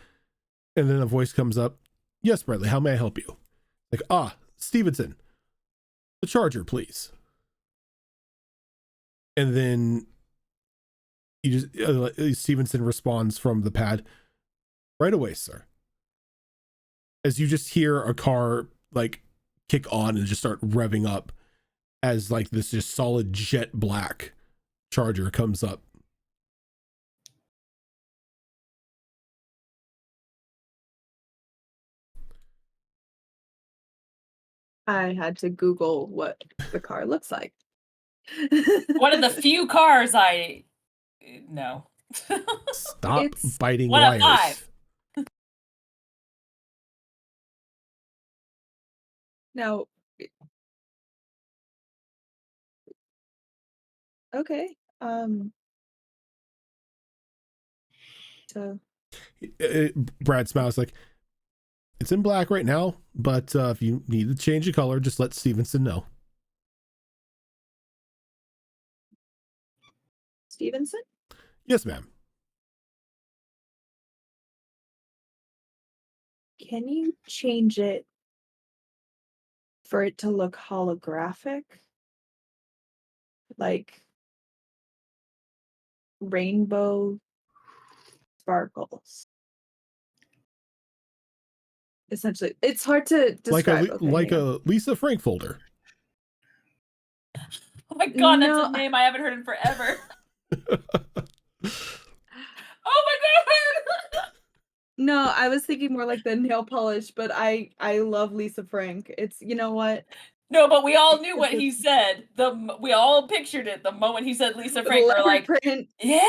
and then a voice comes up. Yes, Bradley, how may I help you? Like, Stevenson, the charger, please. And then you just Stevenson responds from the pad, right away, sir. As you just hear a car like kick on and just start revving up as like this just solid jet black charger comes up. I had to Google what the car looks like. One of the few cars I know. Stop It's biting one of wires. 5. Now, okay. So Brad smiles like, it's in black right now, but if you need to change the color, just let Stevenson know. Stevenson? Yes, ma'am. Can you change it for it to look holographic? Like rainbow sparkles. Essentially, it's hard to describe. Like a Lisa Frank folder. Oh my god, that's No. a name I haven't heard in forever. Oh my god! No, I was thinking more like the nail polish, but I love Lisa Frank. It's, you know what? No, but we all knew what he said. We all pictured it the moment he said Lisa The Frank. We're leopard like, print. yeah,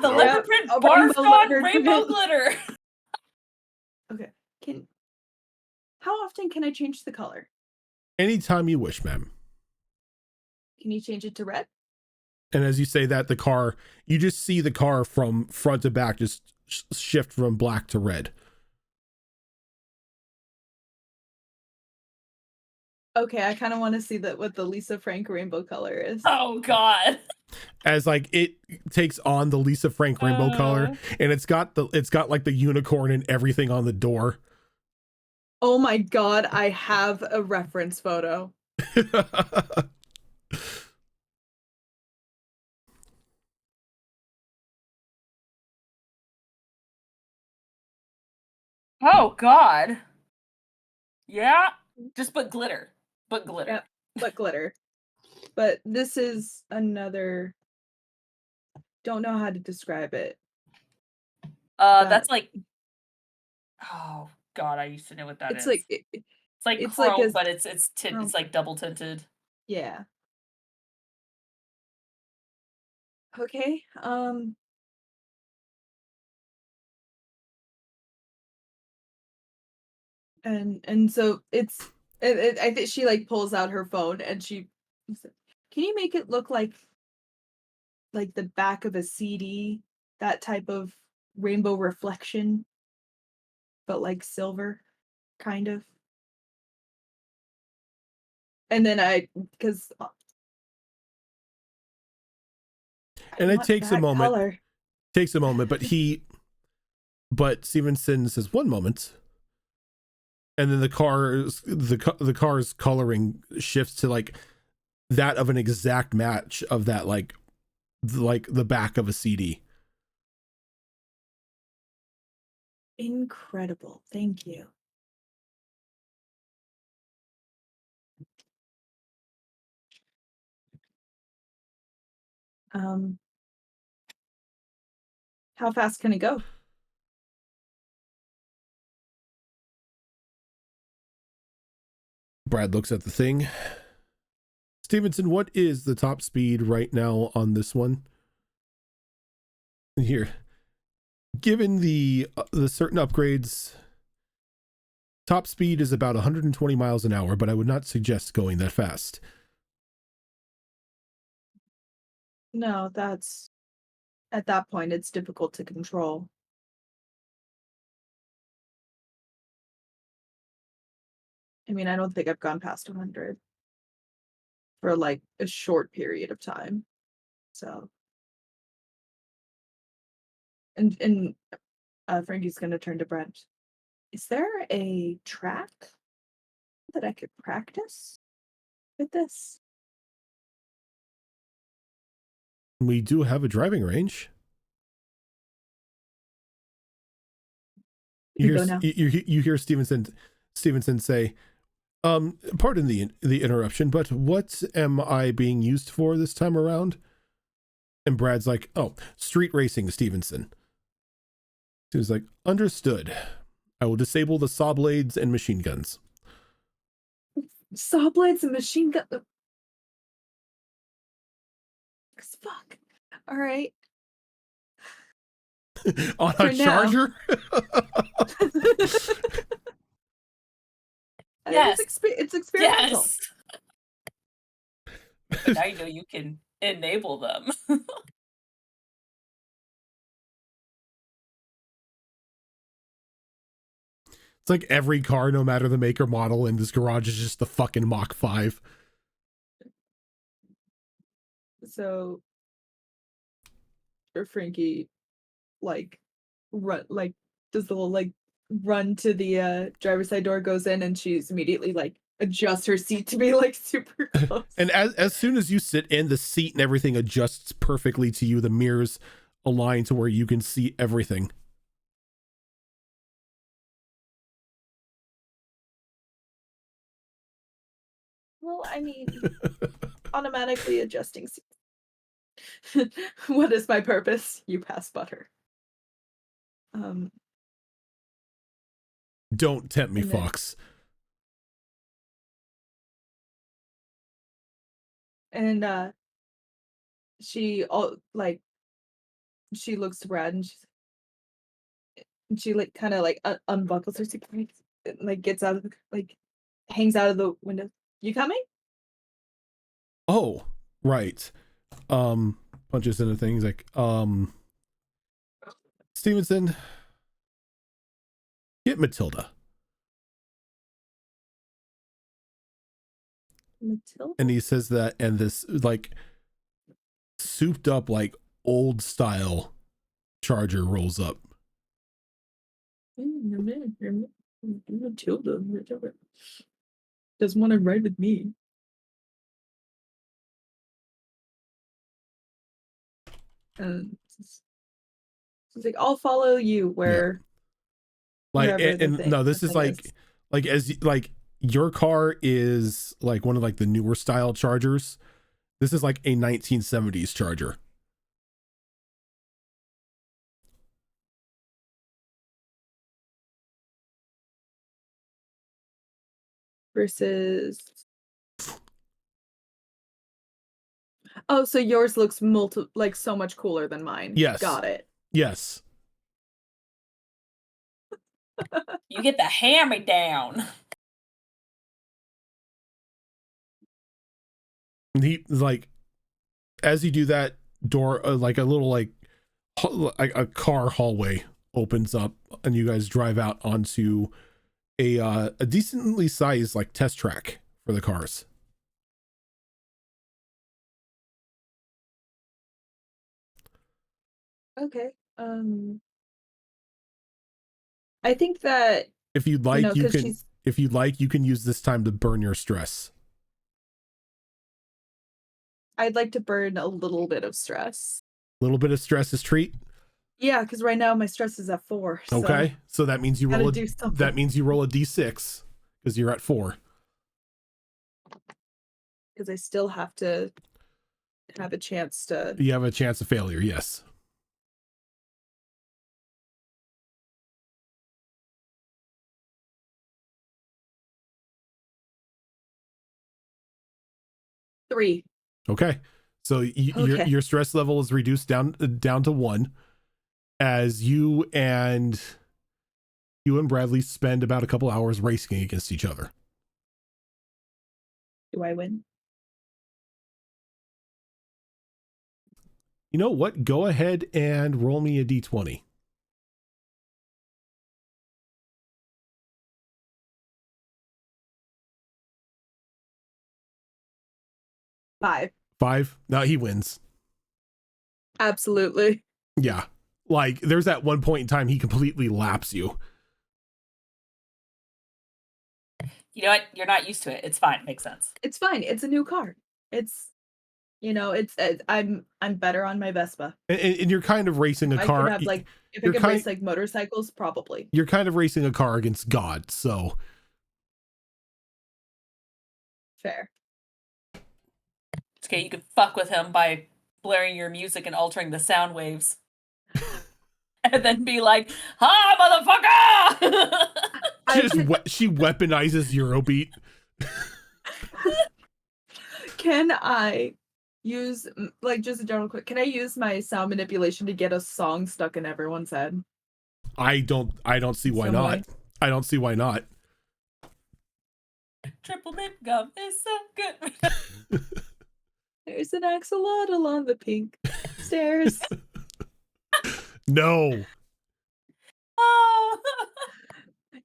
the Yep, leopard print a barfed rainbow on leopard rainbow print. glitter. Okay. How often can I change the color? Anytime you wish, ma'am. Can you change it to red? And as you say that, the car, you just see the car from front to back just shift from black to red. Okay, I kind of want to see that what the Lisa Frank rainbow color is. Oh god. As like it takes on the Lisa Frank rainbow color, and it's got like the unicorn and everything on the door. Oh my god, I have a reference photo. Oh god. Yeah, just put glitter. But glitter. Yep, but glitter. But this is another. Don't know how to describe it. That's like. Oh god, I used to know what that It's is. like It's like it's chrome, like a but it's like double tinted. yeah. Okay. And so I think she like pulls out her phone and she said, can you make it look like the back of a CD, that type of rainbow reflection, but like silver, kind of. And then because And it takes a moment. Color. Takes a moment, but Stevenson says 1 moment. And then the car's coloring shifts to like that of an exact match of that like the back of a CD. Incredible. Thank you. How fast can it go? Brad looks at the thing. Stevenson, what is the top speed right now on this one? here. Given the certain upgrades, top speed is about 120 miles an hour, but I would not suggest going that fast. No, that's at that point it's difficult to control. I mean, I don't think I've gone past 100 for like a short period of time. So, and Frankie's gonna turn to Brent. Is there a track that I could practice with this? We do have a driving range. You go now. You hear Stevenson say, pardon the interruption, but what am I being used for this time around? And Brad's like, oh, street racing, Stevenson. He was like, understood. I will disable the saw blades and machine guns. Saw blades and machine gun. Fuck. All right. On For a now. charger? Yes. It's experimental. Yes. But now you know you can enable them. It's like every car, no matter the make or model, in this garage is just the fucking Mach 5. So, or Frankie, like, does the little, like, run to the driver's side door, goes in, and she's immediately, like, adjusts her seat to be, like, super close. And as soon as you sit in, the seat and everything adjusts perfectly to you. The mirrors align to where you can see everything. Well, I mean, automatically adjusting seats. What is my purpose? You pass butter. Don't tempt me, And then- Fox. And she she looks to Brad and she like kind of like unbuckles her seat, like gets out of the, like hangs out of the window. You coming? Oh, right. Punches into things like, Stevenson, get Matilda. Matilda? And he says that, and this like souped up, like old style charger rolls up. Matilda doesn't want to ride with me. And she's like, I'll follow you where. Like, wherever the and thing- no, this the is thing like as like your car is like one of like the newer style chargers. This is like a 1970s charger. versus. Oh, so yours looks like so much cooler than mine. Yes. Got it. Yes. You get the hammer down. And he like, as you do that, door like a little like a car hallway opens up, and you guys drive out onto a decently sized like test track for the cars. Okay. I think that If you'd like, you 'cause can. she's- If you'd like, you can use this time to burn your stress. I'd like to burn a little bit of stress. A little bit of stress is treat. Yeah, because right now my stress is at 4. So Okay, so that means you gotta roll do something. that means you roll a d6 because you're at 4. because I still have to have a chance to. You have a chance of failure. Yes. Three. Okay. So Okay. your stress level is reduced down to 1. as you and Bradley spend about a couple hours racing against each other. Do I win? You know what? Go ahead and roll me a d20. 5. 5? No, he wins. Absolutely. Yeah. Like, there's that one point in time he completely laps you. You know what? You're not used to it. It's fine. Makes sense. It's fine. It's a new car. It's, I'm better on my Vespa. And you're kind of racing a I car. could have like, if I you're could kind- race like motorcycles, probably. You're kind of racing a car against God, so. Fair. It's okay. You can fuck with him by blaring your music and altering the sound waves. And then be like, "Ha, motherfucker!" She weaponizes Eurobeat. Can I use, like, just a general quick, can I use my sound manipulation to get a song stuck in everyone's head? I don't see why Some not. way. I don't see why not. Triple mint gum is so good. There's an axolotl on the pink stairs. No. Oh.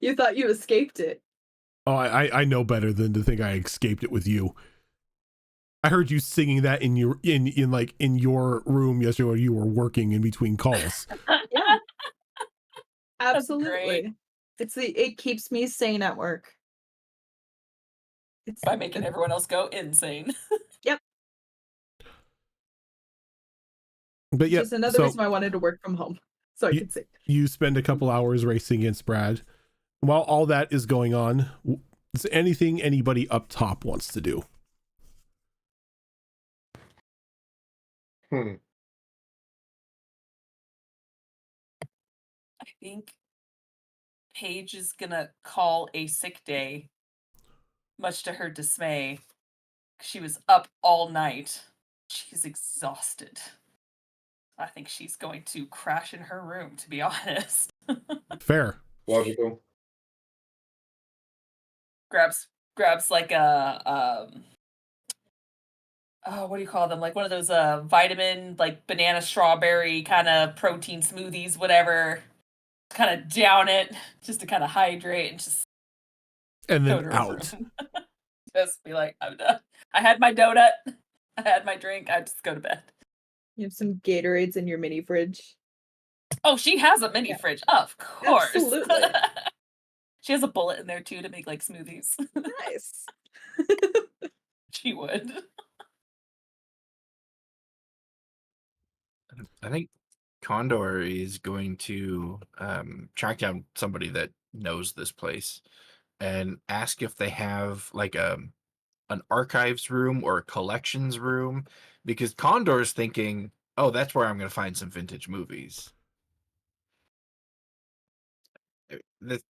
You thought you escaped it. Oh, I know better than to think I escaped it with you. I heard you singing that in your room yesterday while you were working in between calls. Yeah. That's Absolutely. great. It keeps me sane at work. It's By making everyone else go insane. But yeah, just another reason why I wanted to work from home. So I could sing. you spend a couple hours racing against Brad. While all that is going on, is there anything anybody up top wants to do? Hmm. I think Paige is gonna call a sick day, much to her dismay. She was up all night. She's exhausted. I think she's going to crash in her room, to be honest. Fair. Logical. grabs like a oh, what do you call them? Like one of those vitamin, like banana strawberry kind of protein smoothies, whatever. Kind of down it just to kind of hydrate and just And go then to her out. room. Just be like, I'm done. I had my donut. I had my drink. I just go to bed. You have some Gatorades in your mini fridge. Oh, she has a mini fridge. Of course. Absolutely. She has a bullet in there too to make like smoothies. Nice. She would. I think Condor is going to track down somebody that knows this place and ask if they have like an archives room or a collections room, because Condor's thinking, oh, that's where I'm going to find some vintage movies.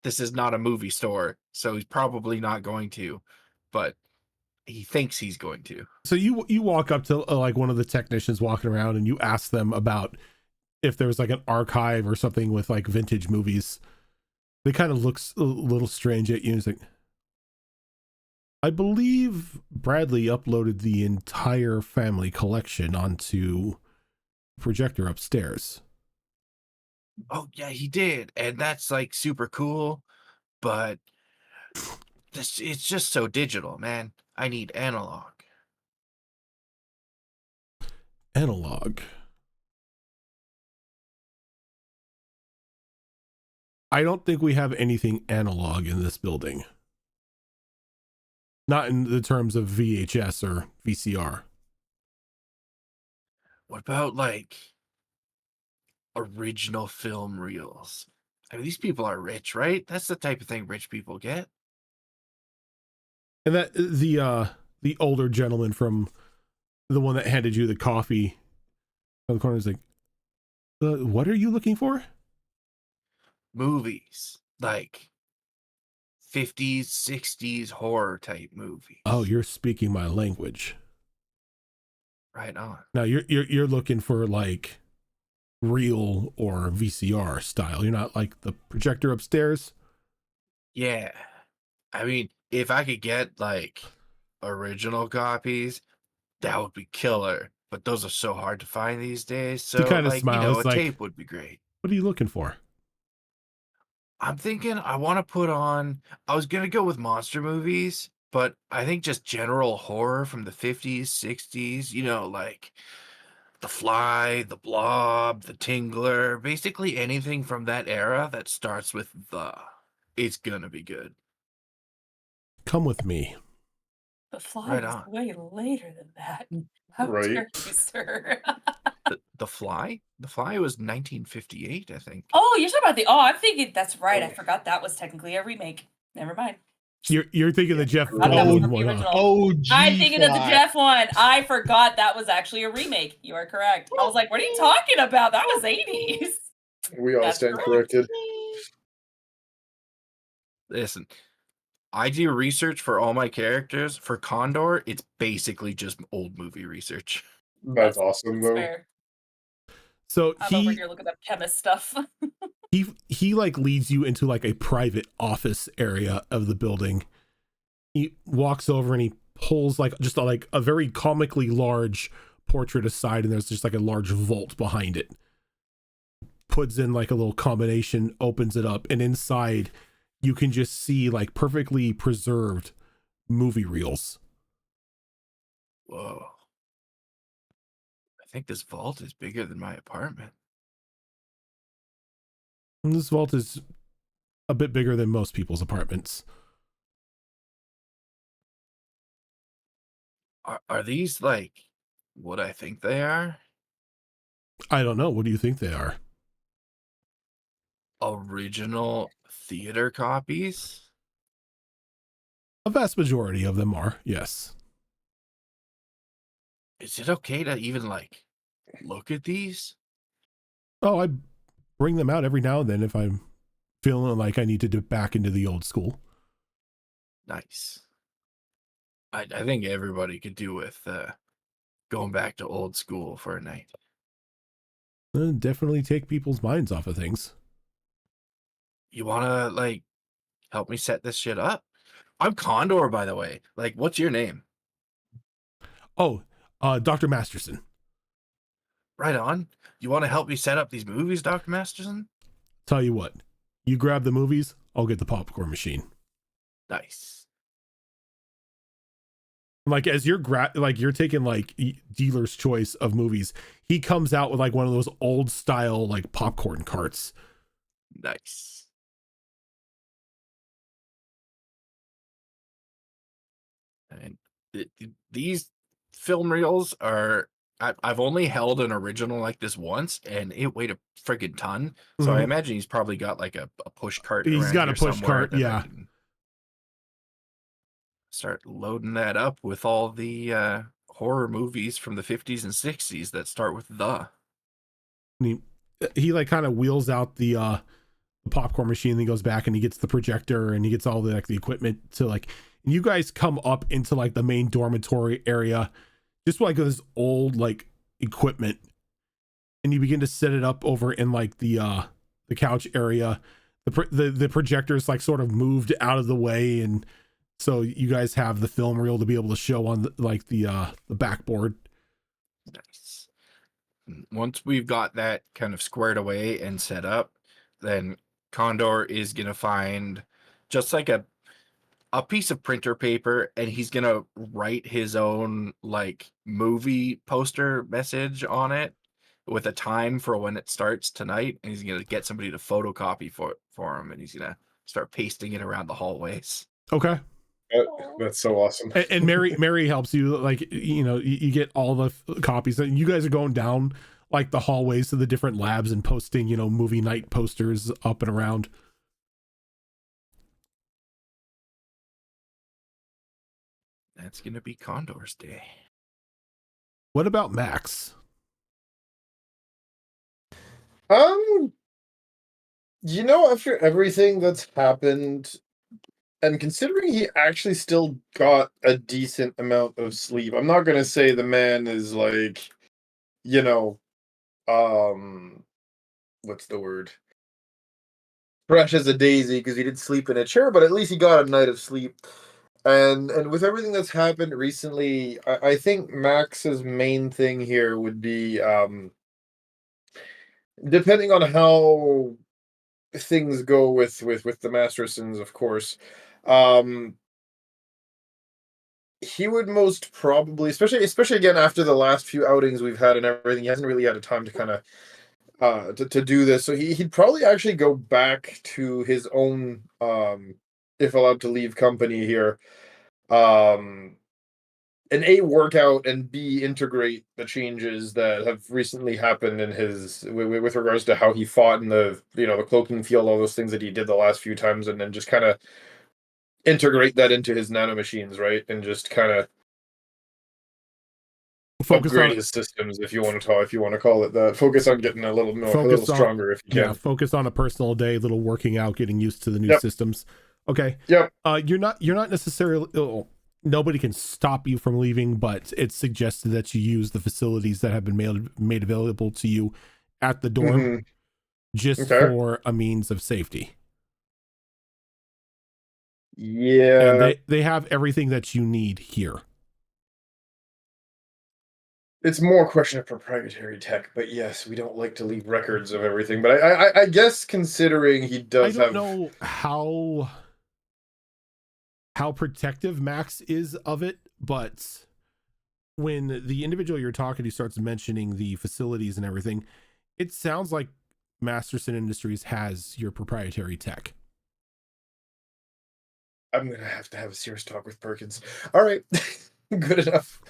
This is not a movie store, so he's probably not going to, but he thinks he's going to. So you walk up to like one of the technicians walking around and you ask them about if there's like an archive or something with like vintage movies. They kind of looks a little strange at you and it's like, I believe Bradley uploaded the entire family collection onto projector upstairs. Oh yeah, he did, and that's like super cool, but it's just so digital, man. I need analog. Analog. I don't think we have anything analog in this building. Not in the terms of VHS or VCR. What about like original film reels? I mean, these people are rich, right? That's the type of thing rich people get. And that the older gentleman from the one that handed you the coffee on the corner is like, what are you looking for? Movies like 50s, 60s horror type movies. Oh, you're speaking my language. Right on. Now you're looking for like reel or VCR style. You're not like the projector upstairs. Yeah. I mean, if I could get like original copies, that would be killer. But those are so hard to find these days. To So, kind of like, smile, a it's like, tape would be great. what are you looking for? I'm thinking I want to put on, I was going to go with monster movies, but I think just general horror from the 50s, 60s, like The Fly, The Blob, The Tingler, basically anything from that era that starts with the. It's going to be good. Come with me. The Fly Right was on. way later than that. How Right. dare you, sir? The Fly? The Fly was 1958, I think. Oh, you're talking about the. Oh, I'm thinking that's right. I forgot that was technically a remake. Never mind. You're thinking the Jeff Forgot that was Goldblum not the one, huh? original. OG I'm thinking of the Fly. Jeff one. I forgot that was actually a remake. You are correct. I was like, what are you talking about? That was 80s. We all That's stand correct. corrected. Listen, I do research for all my characters. For Condor, it's basically just old movie research. That's awesome, That's though. fair. So I'm over here looking up chemist stuff. he like leads you into like a private office area of the building. He walks over and he pulls like just like a very comically large portrait aside, and there's just like a large vault behind it. Puts in like a little combination, opens it up, and inside you can just see like perfectly preserved movie reels. Whoa. I think this vault is bigger than my apartment. And this vault is a bit bigger than most people's apartments. Are these like what I think they are? I don't know. What do you think they are? Original theater copies? A vast majority of them are, yes. Is it okay to even like look at these? Oh, I bring them out every now and then if I'm feeling like I need to dip back into the old school. Nice. I think everybody could do with going back to old school for a night. Definitely take people's minds off of things. You wanna like help me set this shit up? I'm Condor, by the way. Like, what's your name? Oh, Dr. Masterson. Right on. You want to help me set up these movies, Dr. Masterson? Tell you what, you grab the movies, I'll get the popcorn machine. Nice. Like as you're you're taking like dealer's choice of movies, he comes out with like one of those old style like popcorn carts. Nice. And these film reels are, I've only held an original like this once, and it weighed a friggin' ton. So I imagine he's probably got like a push cart. He's got a push cart, that I yeah. can start loading that up with all the horror movies from the 50s and 60s that start with the. And he like kind of wheels out the popcorn machine, and he goes back and he gets the projector and he gets all the like the equipment to like, and you guys come up into like the main dormitory area, just like this old like equipment, and you begin to set it up over in like the couch area. The projector's like sort of moved out of the way, and so you guys have the film reel to be able to show on the backboard. Nice. Once we've got that kind of squared away and set up, then Condor is gonna find just like a piece of printer paper, and he's gonna write his own like movie poster message on it with a time for when it starts tonight, and he's gonna get somebody to photocopy for him, and he's gonna start pasting it around the hallways. Okay. That's so awesome. And Mary helps you, like, you get all the copies, and you guys are going down like the hallways to the different labs and posting movie night posters up and around. That's gonna be Condor's day. What about Max? After everything that's happened, and considering he actually still got a decent amount of sleep, I'm not gonna say the man is like, what's the word? Fresh as a daisy because he did sleep in a chair, but at least he got a night of sleep. And with everything that's happened recently, I think Max's main thing here would be depending on how things go with the Mastersons, of course. Um he would most probably, especially again after the last few outings we've had and everything, he hasn't really had a time to kind of to do this. So he'd probably actually go back to his own if allowed to leave company here. Um and A, work out, and B, integrate the changes that have recently happened in his with regards to how he fought in the the cloaking field, all those things that he did the last few times, and then just kind of integrate that into his nanomachines, right? And just kind of Focus upgrade on his systems, if you want to call it that. Focus on getting a little more, a little focus on stronger if you can. focus on a personal day, little working out, getting used to the new Yep. systems. Okay. Yep. You're not necessarily nobody can stop you from leaving, but it's suggested that you use the facilities that have been made available to you at the dorm Mhm. just Okay. for a means of safety. Yeah. And they have everything that you need here. It's more a question of proprietary tech, but yes, we don't like to leave records of everything. But I guess considering he does I don't have know how protective Max is of it, but when the individual you're talking to starts mentioning the facilities and everything, it sounds like Masterson Industries has your proprietary tech. I'm gonna have to have a serious talk with Perkins. All right, good enough.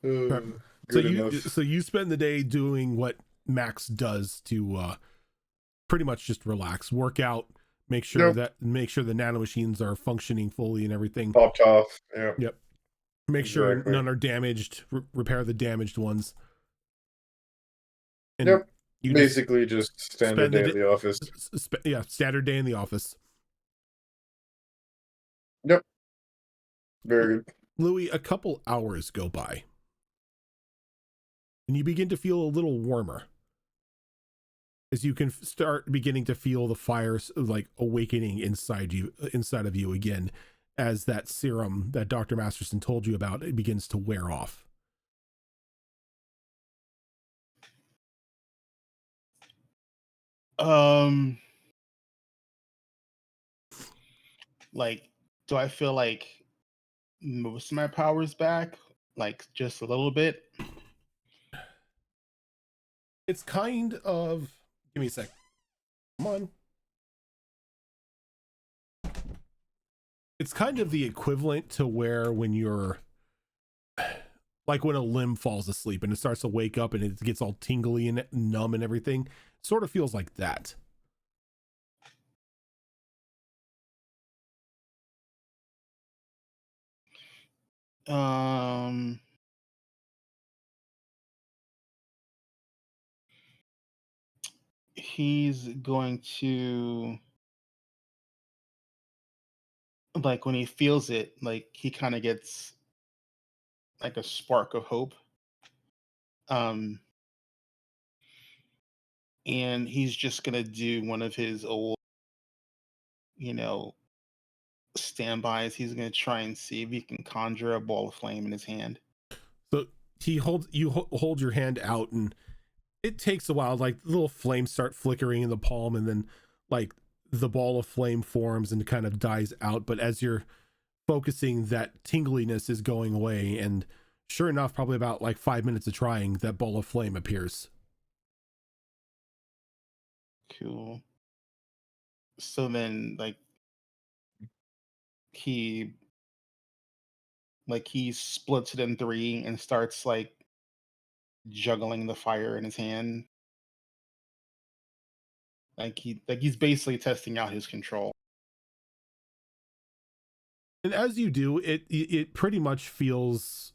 Good enough. So you spend the day doing what Max does to pretty much just relax, work out, make sure the nanomachines are functioning fully and everything. Popped off. Yeah. Yep. Make sure Exactly. none are damaged. Repair the damaged ones. And Yep. you Basically, just standard day at the office. Standard day in the office. Yep. Very good. Louis, a couple hours go by, and you begin to feel a little warmer as you can start beginning to feel the fires like awakening inside of you again, as that serum that Dr. Masterson told you about, it begins to wear off. Like, do I feel like most of my powers back? Like, just a little bit? It's kind of, give me a sec. Come on. It's kind of the equivalent to where when you're like when a limb falls asleep and it starts to wake up and it gets all tingly and numb and everything. It sort of feels like that. He's going to, like, when he feels it, like, he kind of gets like a spark of hope. And he's just gonna do one of his old, standbys. He's gonna try and see if he can conjure a ball of flame in his hand. So you hold your hand out, and it takes a while. Like little flames start flickering in the palm, and then like the ball of flame forms and kind of dies out. But as you're focusing, that tingliness is going away, and sure enough, probably about like 5 minutes of trying, that ball of flame appears. Cool. So then, he he splits it in three and starts like juggling the fire in his hand. He's basically testing out his control. And as you do, it pretty much feels,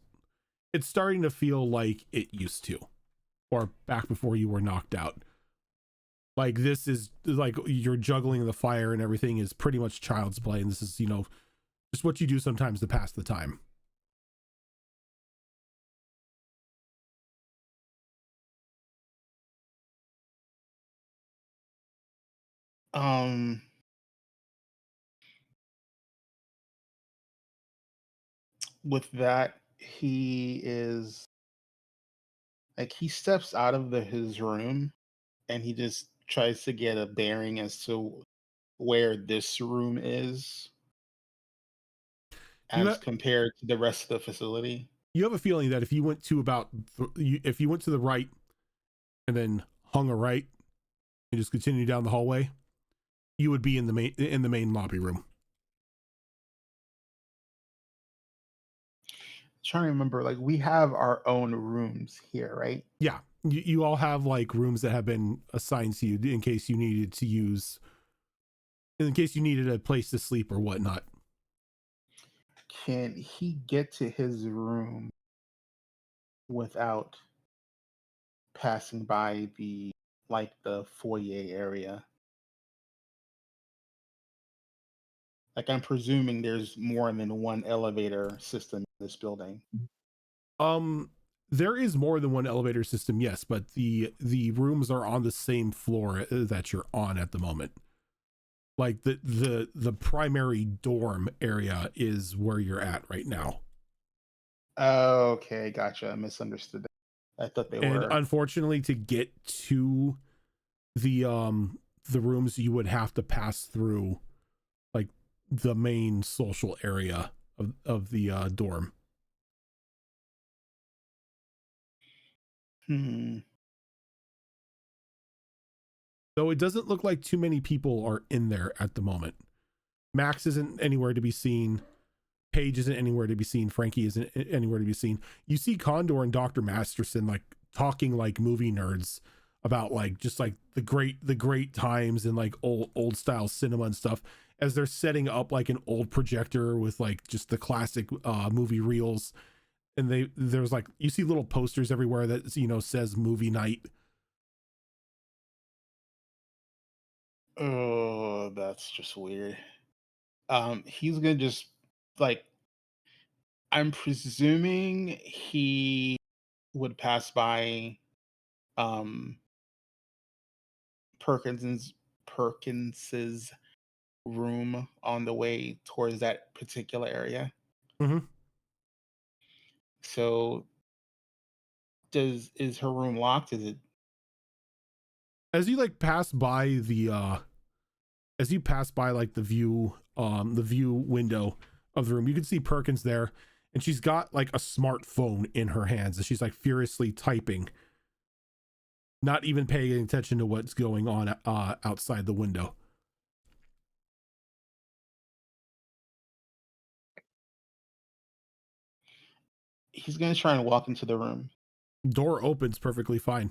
it's starting to feel like it used to, or back before you were knocked out. Like this is like you're juggling the fire and everything is pretty much child's play, and this is just what you do sometimes to pass the time. Um, with that, he is like he steps out of his room and he just tries to get a bearing as to where this room is You as compared to the rest of the facility. you have a feeling that if you went to if you went to the right and then hung a right and just continue down the hallway, you would be in the main lobby room. Trying to remember, like we have our own rooms here, right? Yeah, you all have like rooms that have been assigned to you in case you needed a place to sleep or whatnot. Can he get to his room without passing by the foyer area? Like I'm presuming there's more than one elevator system in this building. There is more than one elevator system, yes, but the rooms are on the same floor that you're on at the moment. Like the primary dorm area is where you're at right now. Okay, gotcha. I misunderstood that. I thought they And were. unfortunately, to get to the rooms, you would have to pass through like the main social area of the dorm. So it doesn't look like too many people are in there at the moment. Max isn't anywhere to be seen. Paige isn't anywhere to be seen. Frankie isn't anywhere to be seen. You see Condor and Dr. Masterson like talking like movie nerds about like just like the great times and like old style cinema and stuff as they're setting up like an old projector with like just the classic movie reels. And there's like you see little posters everywhere that says movie night. Oh, that's just weird. He's gonna just like I'm presuming he would pass by um Perkins's room on the way towards that particular area. Mm-hmm. So is her room locked? Is it As you like pass by like the view window of the room, you can see Perkins there, and she's got like a smartphone in her hands and she's like furiously typing, not even paying attention to what's going on outside the window. he's gonna try and walk into the room? Door opens perfectly fine.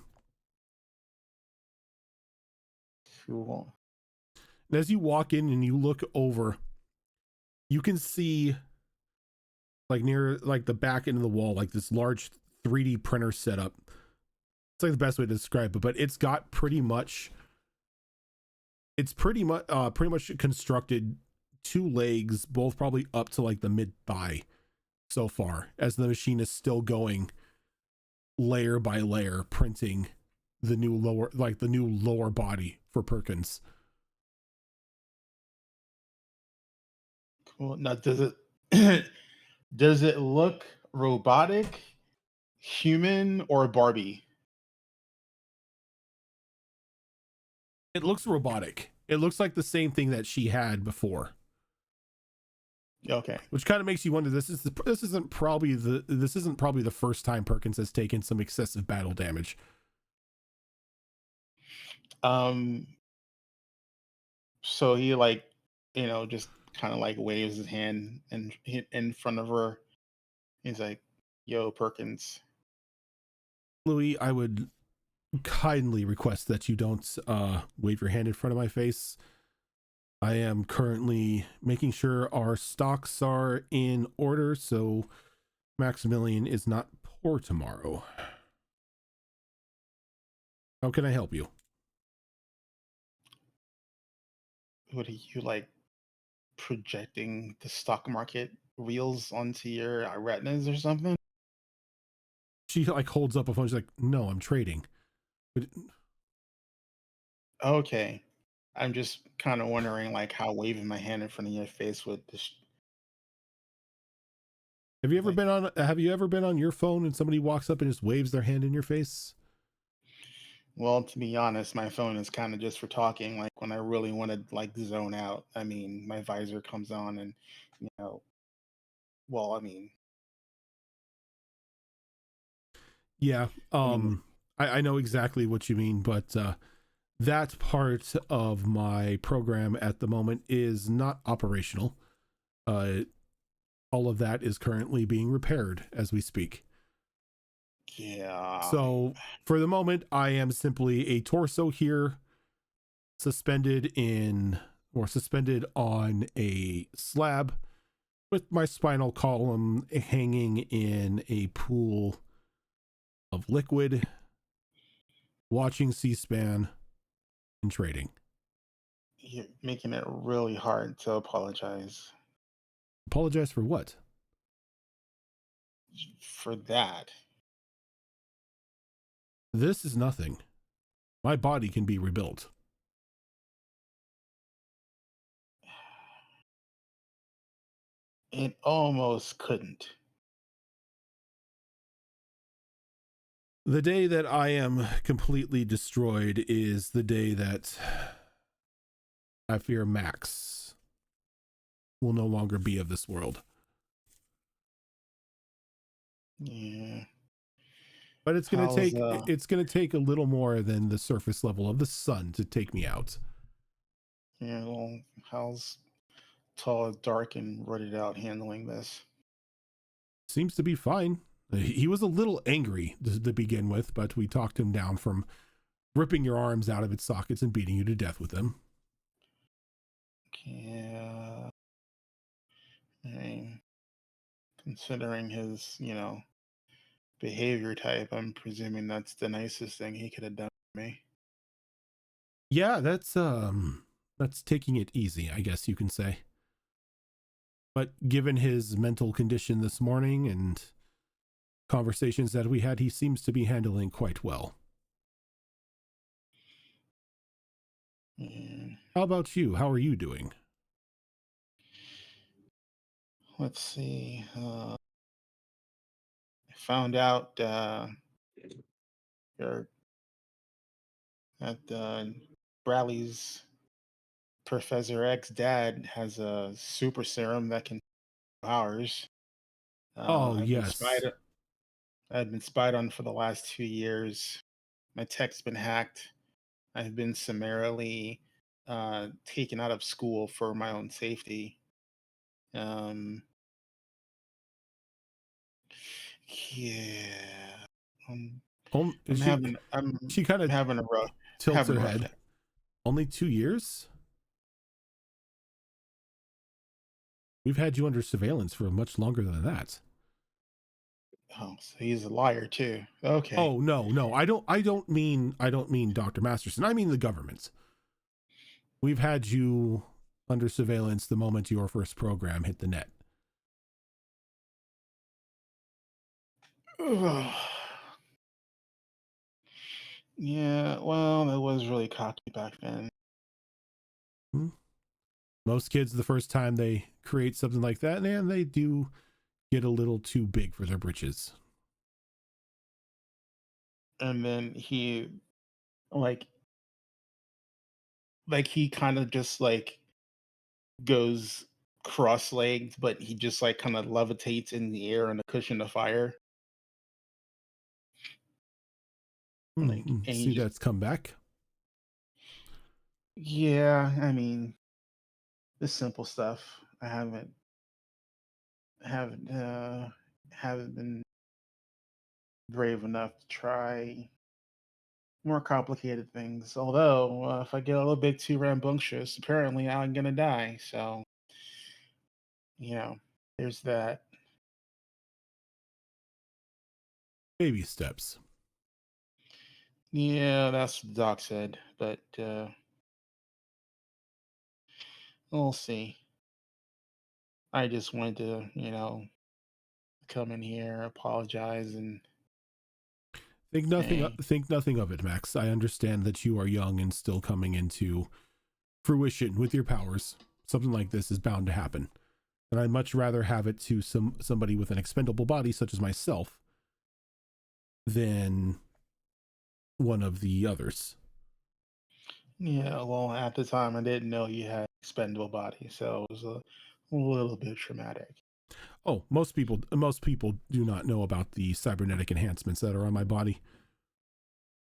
Cool. And as you walk in and you look over, you can see like near like the back end of the wall, like this large 3D printer setup. It's like the best way to describe it, but it's got pretty much constructed two legs, both probably up to like the mid thigh so far, as the machine is still going layer by layer, printing the new lower body for Perkins. Cool. Now, does it does it look robotic, human, or Barbie? It looks robotic. It looks like the same thing that she had before. Okay. Which kind of makes you wonder. This isn't probably the first time Perkins has taken some excessive battle damage. So he just kind of like waves his hand and in front of her. He's like, "Yo, Perkins." Louis, I would kindly request that you don't wave your hand in front of my face. I am currently making sure our stocks are in order so Maximilian is not poor tomorrow. How can I help you? What are you like projecting the stock market reels onto your retinas or something? She like holds up a phone. She's like, "No, I'm trading." But Okay. I'm just kind of wondering, like, how waving my hand in front of your face would just Have you ever like. been on? Have you ever been on your phone and somebody walks up and just waves their hand in your face? Well, to be honest, my phone is kind of just for talking. Like when I really want to like zone out. I mean, my visor comes on, and you know, well, Yeah. I mean, I know exactly what you mean, but that part of my program at the moment is not operational. Uh, all of that is currently being repaired as we speak. yeah, So for the moment, I am simply a torso here, suspended on a slab with my spinal column hanging in a pool of liquid, watching C-SPAN and trading. you're making it really hard to apologize Apologize for what? for that. This is nothing. My body can be rebuilt. It almost couldn't. The day that I am completely destroyed is the day that I fear Max will no longer be of this world. Yeah. But it's going to How's take a little more than the surface level of the sun to take me out. yeah, well, how's tall, dark, and rutted out handling this? Seems to be fine. He was a little angry to begin with, but we talked him down from ripping your arms out of its sockets and beating you to death with them. Yeah. I mean, considering his, behavior type, I'm presuming that's the nicest thing he could have done for me. Yeah, that's taking it easy, I guess you can say. But given his mental condition this morning and conversations that we had, he seems to be handling quite well. Yeah. How about you? How are you doing? Let's see. I found out your that Bradley's Professor X dad has a super serum that can powers. Oh, I've been yes. spied on for the last 2 years. My tech's been hacked. I've been summarily taken out of school for my own safety. Um, yeah, I'm She having she kind of having a rough tilts having her a rough head. day. Only 2 years? We've had you under surveillance for much longer than that. Oh, so he's a liar too. Okay. Oh, no. I don't mean Dr. Masterson. I mean the government. We've had you under surveillance the moment your first program hit the net. Yeah, well, that was really cocky back then. Most kids, the first time they create something like that, and they do get a little too big for their britches. And then he like he kind of just like goes cross-legged, but he just like kind of levitates in the air on a cushion of fire. Like, and he See, just that's come back. yeah, I mean, the simple stuff. I haven't haven't been brave enough to try more complicated things. Although, if I get a little bit too rambunctious, apparently I'm gonna die. So, there's that. Baby steps. Yeah, that's what the doc said, but we'll see. I just wanted to, come in here, apologize, and Think say, nothing of it, Max. I understand that you are young and still coming into fruition with your powers, something like this is bound to happen. And I'd much rather have it to somebody with an expendable body, such as myself, than one of the others. Yeah, well, at the time I didn't know you had expendable body, so it was a little bit traumatic. Oh, most people do not know about the cybernetic enhancements that are on my body.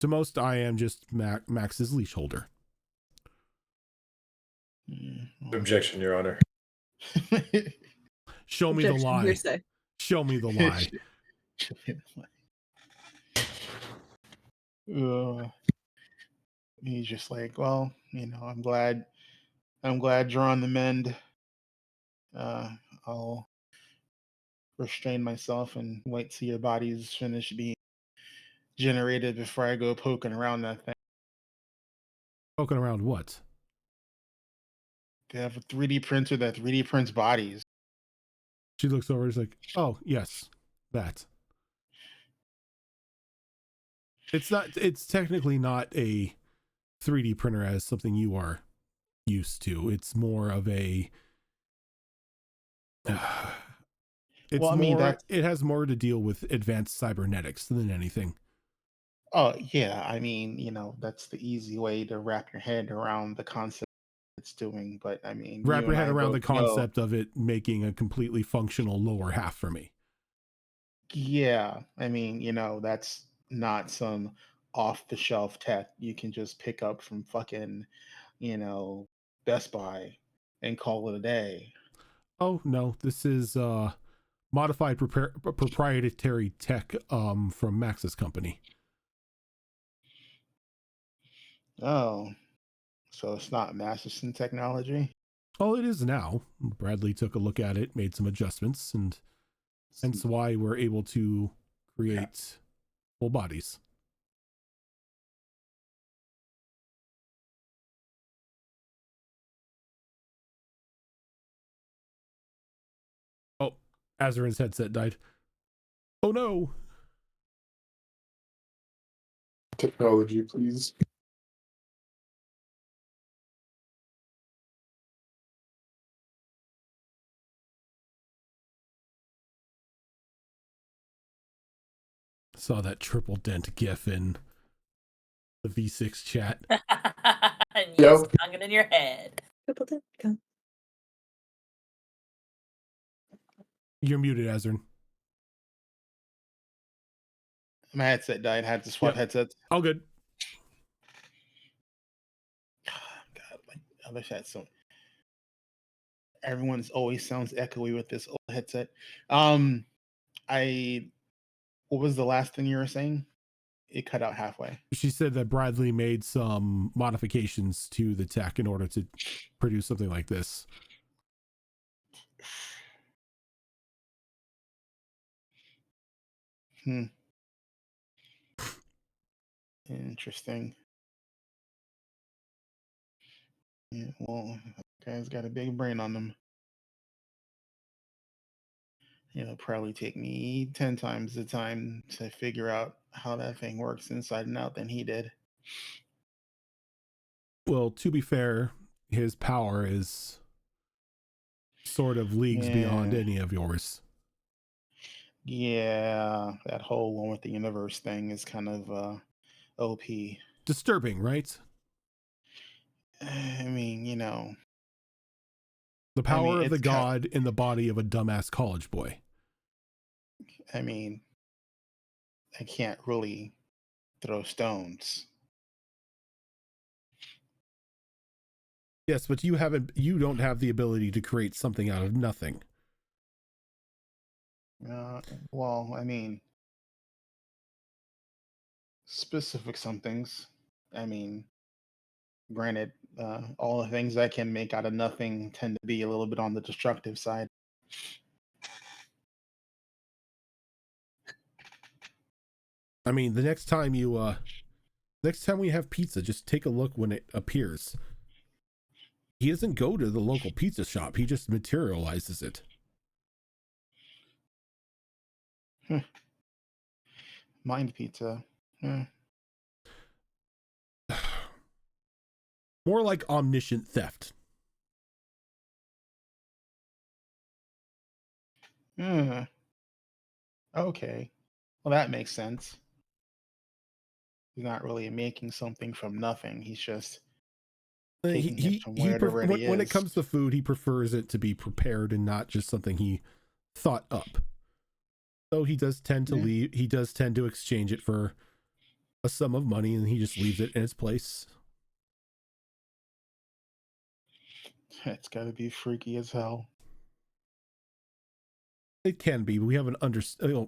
To most, I am just Max's leash holder. Objection, Your Honor. Show me the Objection, lie. hearsay. Show me the lie. He's just like, well, I'm glad you're on the mend. I'll restrain myself and wait till your body's finished being generated before I go poking around that thing. Poking around what? They have a 3D printer that 3D prints bodies. She looks over, she's like, oh, yes, that. It's technically not a 3D printer as something you are used to. It's more of a, it has more to deal with advanced cybernetics than anything. Oh, yeah. I mean, that's the easy way to wrap your head around the concept it's doing. But I mean, Wrap you your and head I around the both know- concept of it making a completely functional lower half for me. Yeah. I mean, that's not some off the shelf tech you can just pick up from fucking, Best Buy and call it a day. Oh, no, this is modified proprietary tech from Max's company. Oh, so it's not Masterson technology? Oh, it is now. Bradley took a look at it, made some adjustments, and hence why we're able to create full bodies. Oh, Azarin's headset died. Oh no! Technology, please. Saw that triple dent gif in the V6 chat. And you're stung it in your head. Triple dip, come. You're muted, Azarin. My headset died. Had to swap headsets. All good. God, like other headsets. So everyone's always sounds echoey with this old headset. What was the last thing you were saying? It cut out halfway. She said that Bradley made some modifications to the tech in order to produce something like this. Interesting. Yeah, well, guy's got a big brain on them. It'll probably take me 10 times the time to figure out how that thing works inside and out than he did. Well, to be fair, his power is sort of leagues beyond any of yours. Yeah, that whole one with the universe thing is kind of OP. Disturbing, right? I mean, the power of the it's god in the body of a dumbass college boy. I mean, I can't really throw stones. Yes, but you don't have the ability to create something out of nothing. Well, I mean, specific some things. I mean, granted, all the things I can make out of nothing tend to be a little bit on the destructive side. I mean, the next time we have pizza, just take a look when it appears. He doesn't go to the local pizza shop. He just materializes it. Mind pizza. More like omniscient theft. Hmm. Okay. Well, that makes sense. He's not really making something from nothing. He's just taking it from where it already when it is. comes to food, he prefers it to be prepared and not just something he thought up. So he does tend to leave. He does tend to exchange it for a sum of money, and he just leaves it in its place. It's got to be freaky as hell. It can be. We have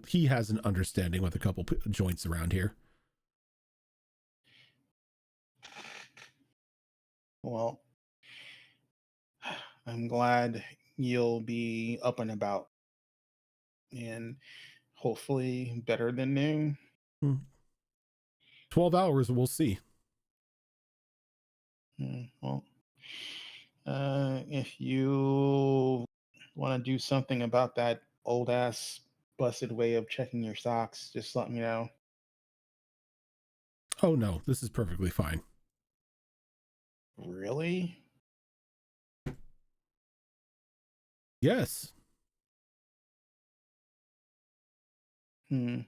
he has an understanding with a couple joints around here. Well, I'm glad you'll be up and about, and hopefully better than new. 12 hours, we'll see. Well, if you want to do something about that old ass busted way of checking your socks, just let me know. Oh no, this is perfectly fine. Really? Yes. All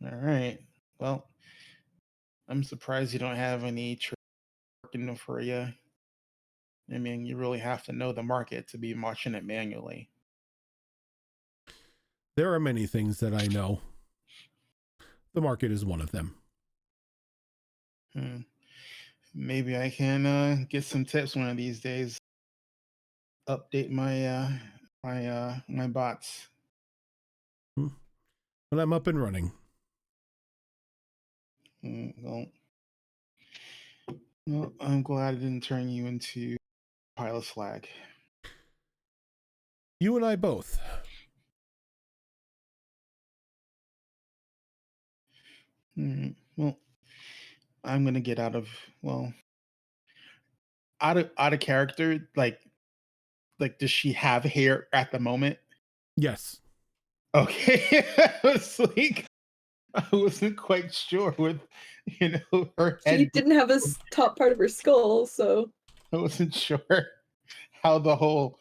right. Well, I'm surprised you don't have any working for you. I mean, you really have to know the market to be watching it manually. There are many things that I know. The market is one of them. Maybe I can get some tips one of these days. Update my bots. When I'm up and running. Well, I'm glad it didn't turn you into a pile of slag. You and I both. Well, I'm gonna get out of character. Like, does she have hair at the moment? Yes. Okay. I wasn't quite sure with her head. She didn't have a top part of her skull, so I wasn't sure how the whole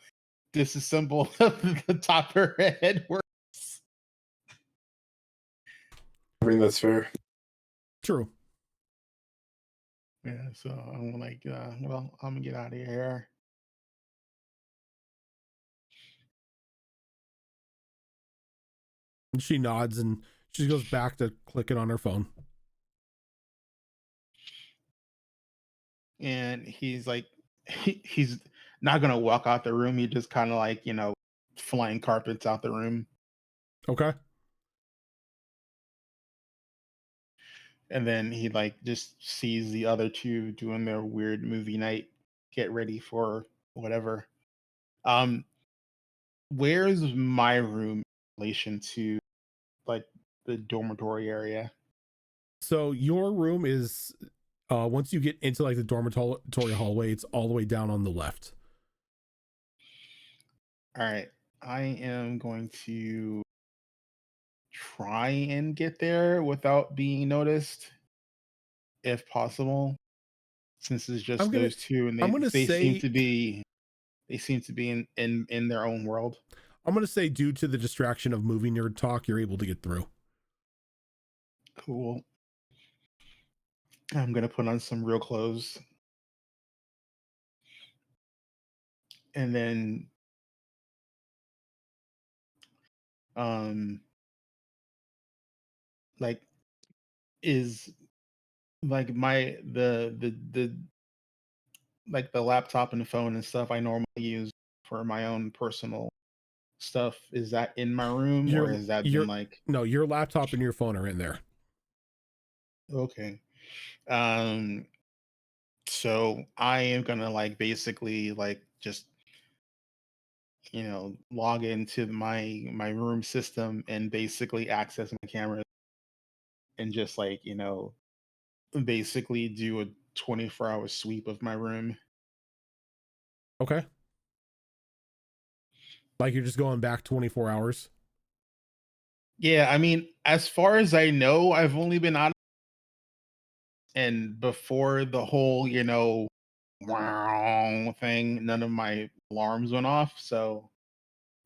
disassemble of the top of her head works. I think that's fair. True. Yeah, so I'm like, well, I'm gonna get out of here. And she nods and she goes back to clicking on her phone. And he's like, he's not gonna walk out the room. He just kind of like, flying carpets out the room. Okay. And then he like just sees the other two doing their weird movie night, get ready for whatever. Where's my room in relation to like the dormitory area? So your room is once you get into like the dormitory hallway, it's all the way down on the left. All right. I am going to try and get there without being noticed, if possible, since it's just those two, and they seem to be in their own world. I'm gonna say due to the distraction of movie nerd talk, you're able to get through. Cool. I'm gonna put on some real clothes, and then like is like the like the laptop and the phone and stuff I normally use for my own personal stuff, is that in my room, or has that been like... No, your laptop and your phone are in there. Okay. So I am gonna like basically like just log into my room system and basically access my camera and just like basically do a 24-hour sweep of my room. Okay. Like you're just going back 24 hours? Yeah, I mean, as far as I know, I've only been out and before the whole, wow thing, none of my alarms went off. So,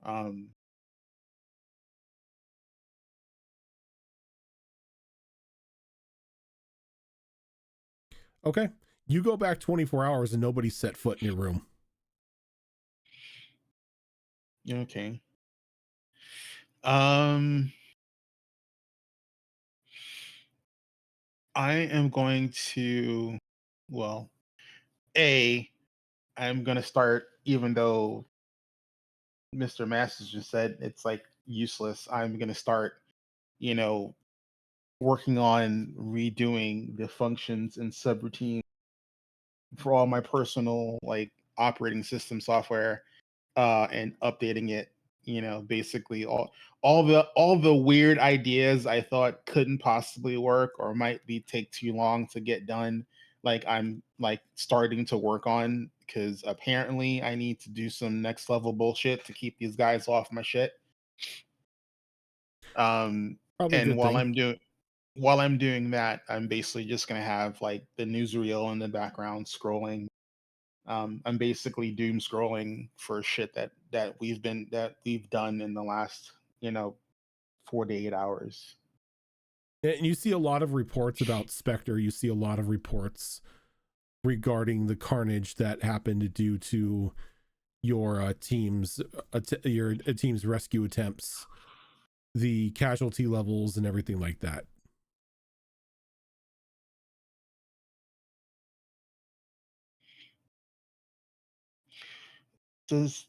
um, Okay. You go back 24 hours and nobody set foot in your room. okay. Um, I am going to, well, I'm going to start, even though Mr. Masters just said it's like useless. I'm going to start, you know, working on redoing the functions and subroutines for all my personal like operating system software, and updating it. Basically all the weird ideas I thought couldn't possibly work or might be take too long to get done, like I'm like starting to work on, because apparently I need to do some next level bullshit to keep these guys off my shit. Um, Probably a and good thing. while I'm doing that, I'm basically just gonna have like the newsreel in the background scrolling. I'm basically doom scrolling for shit that we've done in the last 48 hours. And you see a lot of reports about Spectre. You see a lot of reports regarding the carnage that happened due to your team's rescue attempts, the casualty levels, and everything like that. Does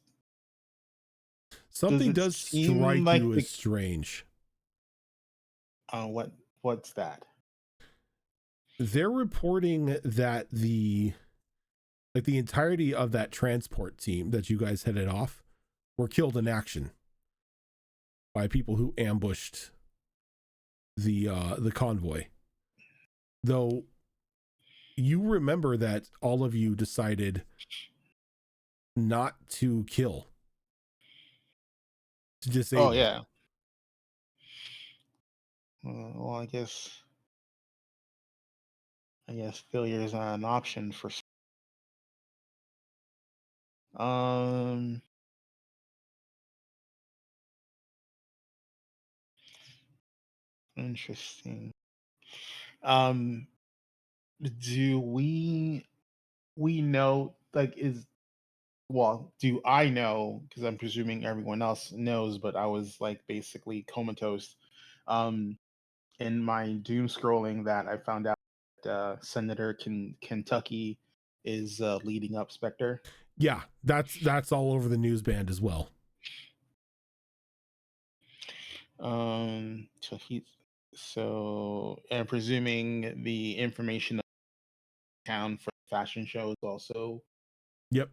Something it does seem strike like you as strange. what's that? They're reporting that the entirety of that transport team that you guys headed off were killed in action by people who ambushed the convoy. Though you remember that all of you decided not to kill, to Oh disable. yeah. Well, I guess failure is not an option for um interesting. um do we know, like, do I know, because I'm presuming everyone else knows, but I was like basically comatose um in my doom scrolling, that I found out that Senator Kentucky is leading up Spectre. Yeah, that's all over the news band as well. And presuming the information of town for the fashion show is also Yep.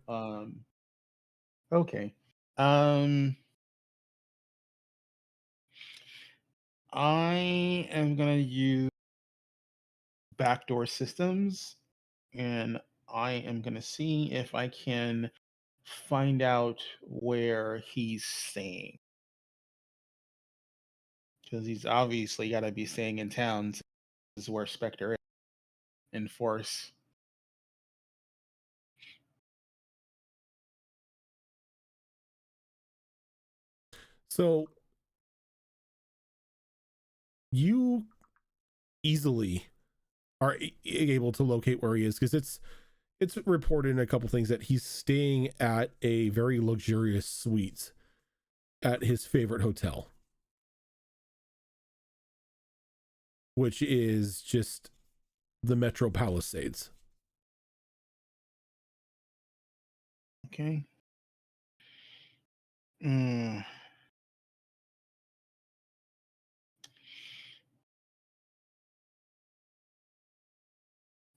okay. Um, I am gonna use backdoor systems, and I am gonna see if I can find out where he's staying, because he's obviously got to be staying in town. This is where Spectre is in force. So you easily are able to locate where he is, because it's reported in a couple things that he's staying at a very luxurious suite at his favorite hotel, which is just the Metro Palisades. Okay. Mm.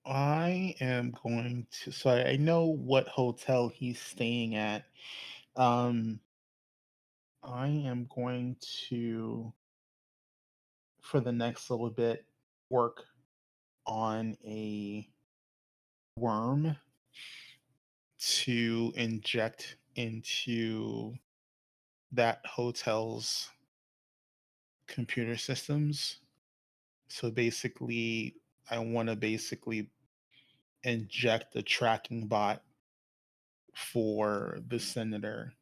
I am going to. So I know what hotel he's staying at. Um, I am going to, for the next little bit, work on a worm to inject into that hotel's computer systems. So basically, I want to basically inject a tracking bot for the senator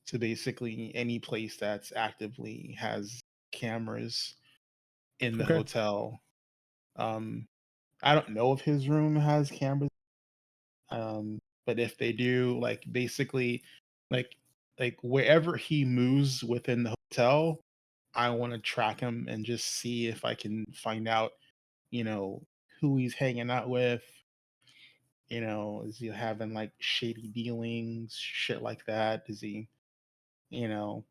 to basically any place that's actively has cameras in the Okay. hotel. I don't know if his room has cameras, but if they do, like basically, like wherever he moves within the hotel, I want to track him and just see if I can find out, you know, who he's hanging out with. You know, is he having like shady dealings, shit like that? Is he,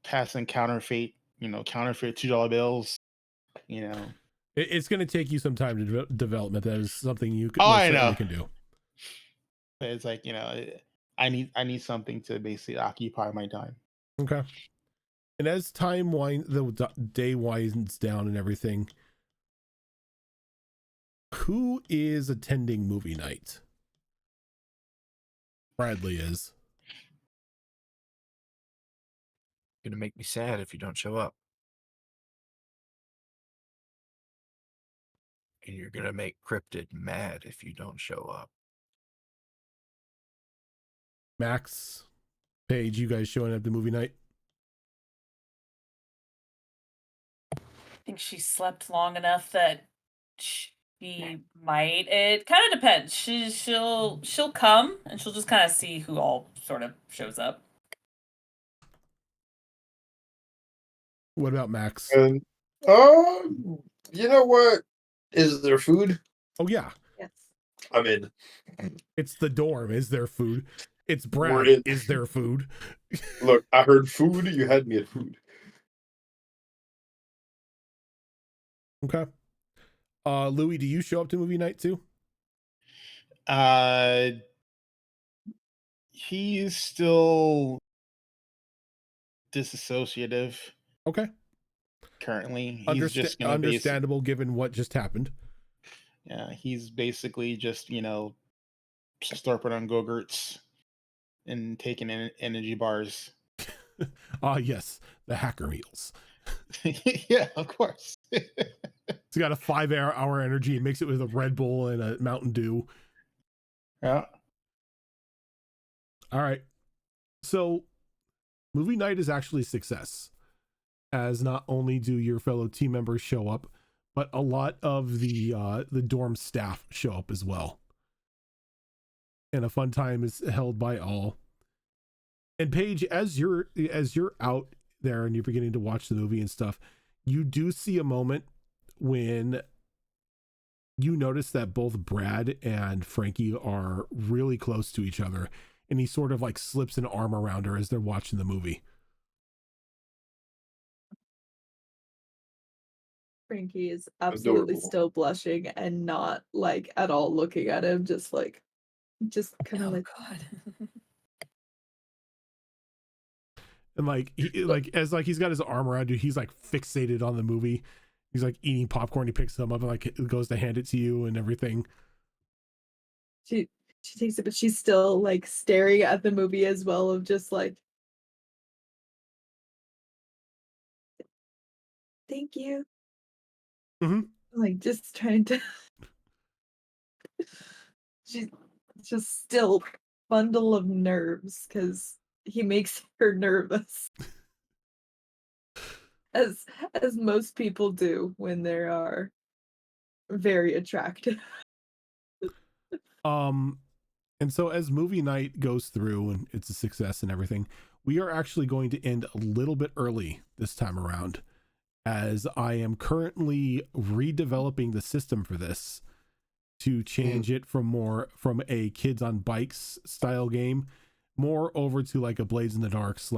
passing counterfeit $2 bills? You know. It's going to take you some time to development. That is something you Oh, most I certainly know. can do. But it's like, I need something to basically occupy my time. Okay. And as the day winds down and everything, who is attending movie night? Bradley is. Gonna make me sad if you don't show up. And you're gonna make Cryptid mad if you don't show up. Max, Paige, you guys showing up to movie night? I think she slept long enough that she might. It kind of depends. She'll come and she'll just kind of see who all sort of shows up. What about Max? And you know what? Is there food? Oh yeah, Yes. I'm in. it's the dorm. Is there food? It's We're Brad. in. Is there food? Look, I heard food. You had me at food. Okay. Louis, do you show up to movie night too? He's still disassociative Okay. currently. He's just gonna Understandable given what just happened. Yeah, he's basically just slurping on Go-Gurts and taking energy bars. Yes, the hacker meals. Yeah, of course. He's got a 5-hour energy and mix it with a Red Bull and a Mountain Dew. Yeah. All right. So movie night is actually a success, as not only do your fellow team members show up, but a lot of the dorm staff show up as well. And a fun time is held by all. And Paige, as you're out there and you're beginning to watch the movie and stuff, you do see a moment when you notice that both Brad and Frankie are really close to each other, and he sort of like slips an arm around her as they're watching the movie. Frankie is absolutely Adorable. still blushing and not like at all looking at him, just kind of Oh like God. And like he's got his arm around you, he's like fixated on the movie. He's like eating popcorn. He picks them up and like goes to hand it to you and everything. she takes it, but she's still like staring at the movie as well, of just like, thank you. Mm-hmm. Like just trying to she's just still bundle of nerves because he makes her nervous. As most people do when they are very attractive. And so as movie night goes through and it's a success and everything, we are actually going to end a little bit early this time around, as I am currently redeveloping the system for this to change it from a kids on bikes style game more over to like a Blades in the Dark /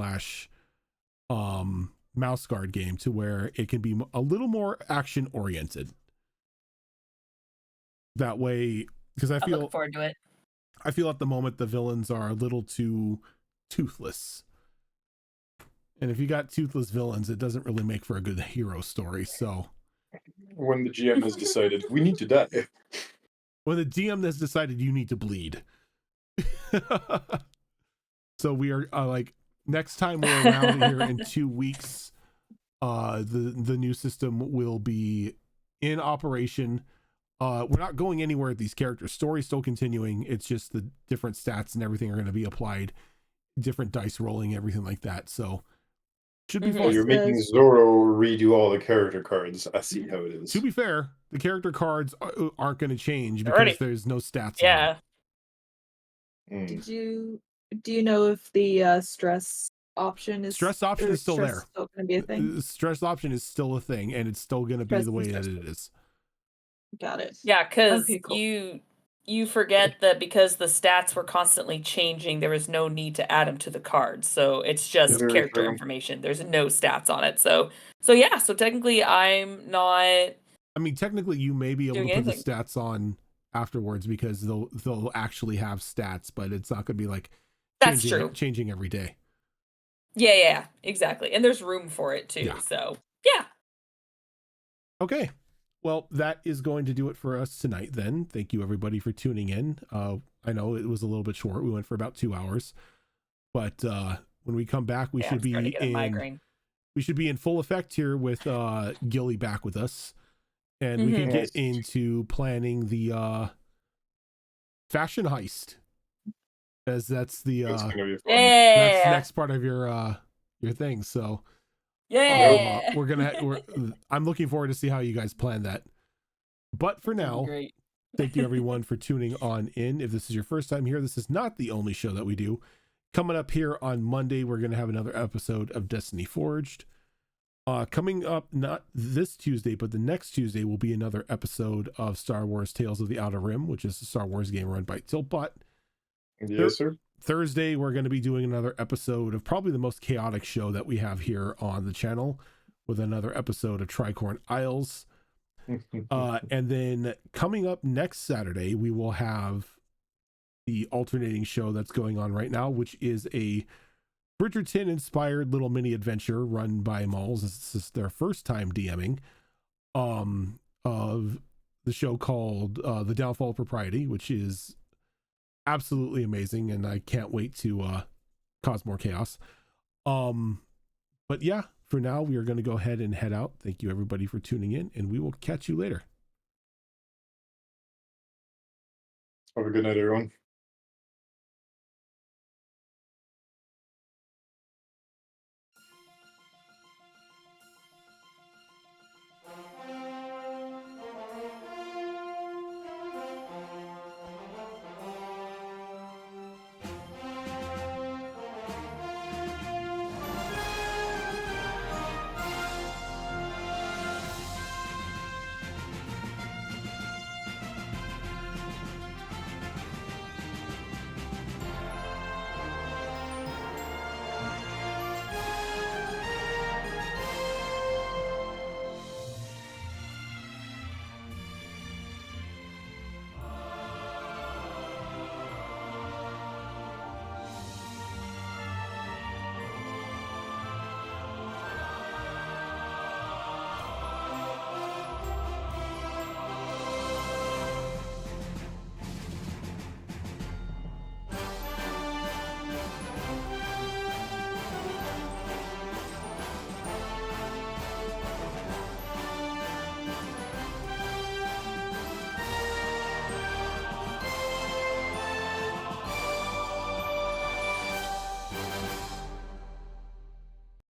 mouse guard game, to where it can be a little more action oriented. That way, because I'm looking forward to it. I feel at the moment the villains are a little too toothless. And if you got toothless villains, it doesn't really make for a good hero story. So When the GM has decided we need to die. when the DM has decided you need to bleed. So we are like, next time we're around here in 2 weeks, the new system will be in operation. We're not going anywhere with these characters. Story's still continuing. It's just the different stats and everything are going to be applied, different dice rolling, everything like that. So should be Oh, fun. you're making Zoro redo all the character cards. I see how it is. To be fair, the character cards aren't going to change because Already- there's no stats on Yeah. them. Do you know if the stress option is Stress option or is still stress there. Still going to be a thing. The stress option is still a thing, and it's still going to be Stress the and way stress that it is. Got it. Yeah, because Okay, cool. you forget that because the stats were constantly changing, there was no need to add them to the cards. So it's just Very character true. information. There's no stats on it. So yeah. So technically, I'm not. I mean, technically, you may be able to Doing put the anything. stats on afterwards because they'll actually have stats, but it's not going to be like That's true. changing every day. Yeah, exactly. And there's room for it too. Yeah. So yeah. Okay. Well, that is going to do it for us tonight then. Thank you everybody for tuning in. I know it was a little bit short. We went for about 2 hours. But when we come back, we Yeah, should I'm be starting to get a migraine. we should be in full effect here with Gilly back with us. And we can Mhm. get Yes. into planning the fashion heist. As that's the It's gonna be fun. that's the Yeah. next part of your thing. So Yeah. I'm looking forward to see how you guys plan that. But for That'd be now, great. thank you everyone for tuning on in. If this is your first time here, this is not the only show that we do. Coming up here on Monday, we're going to have another episode of Destiny Forged. Coming up not this Tuesday, but the next Tuesday will be another episode of Star Wars Tales of the Outer Rim, which is a Star Wars game run by Tiltbot. Yes, sir. Thursday, we're going to be doing another episode of probably the most chaotic show that we have here on the channel with another episode of Tricorn Isles. And then coming up next Saturday, we will have the alternating show that's going on right now, which is a Bridgerton inspired little mini adventure run by Malls. This is their first time DMing of the show called The Downfall of Propriety, which is absolutely amazing, and I can't wait to cause more chaos. But yeah, for now, we are going to go ahead and head out. Thank you everybody for tuning in, and we will catch you later. Have a good night, everyone.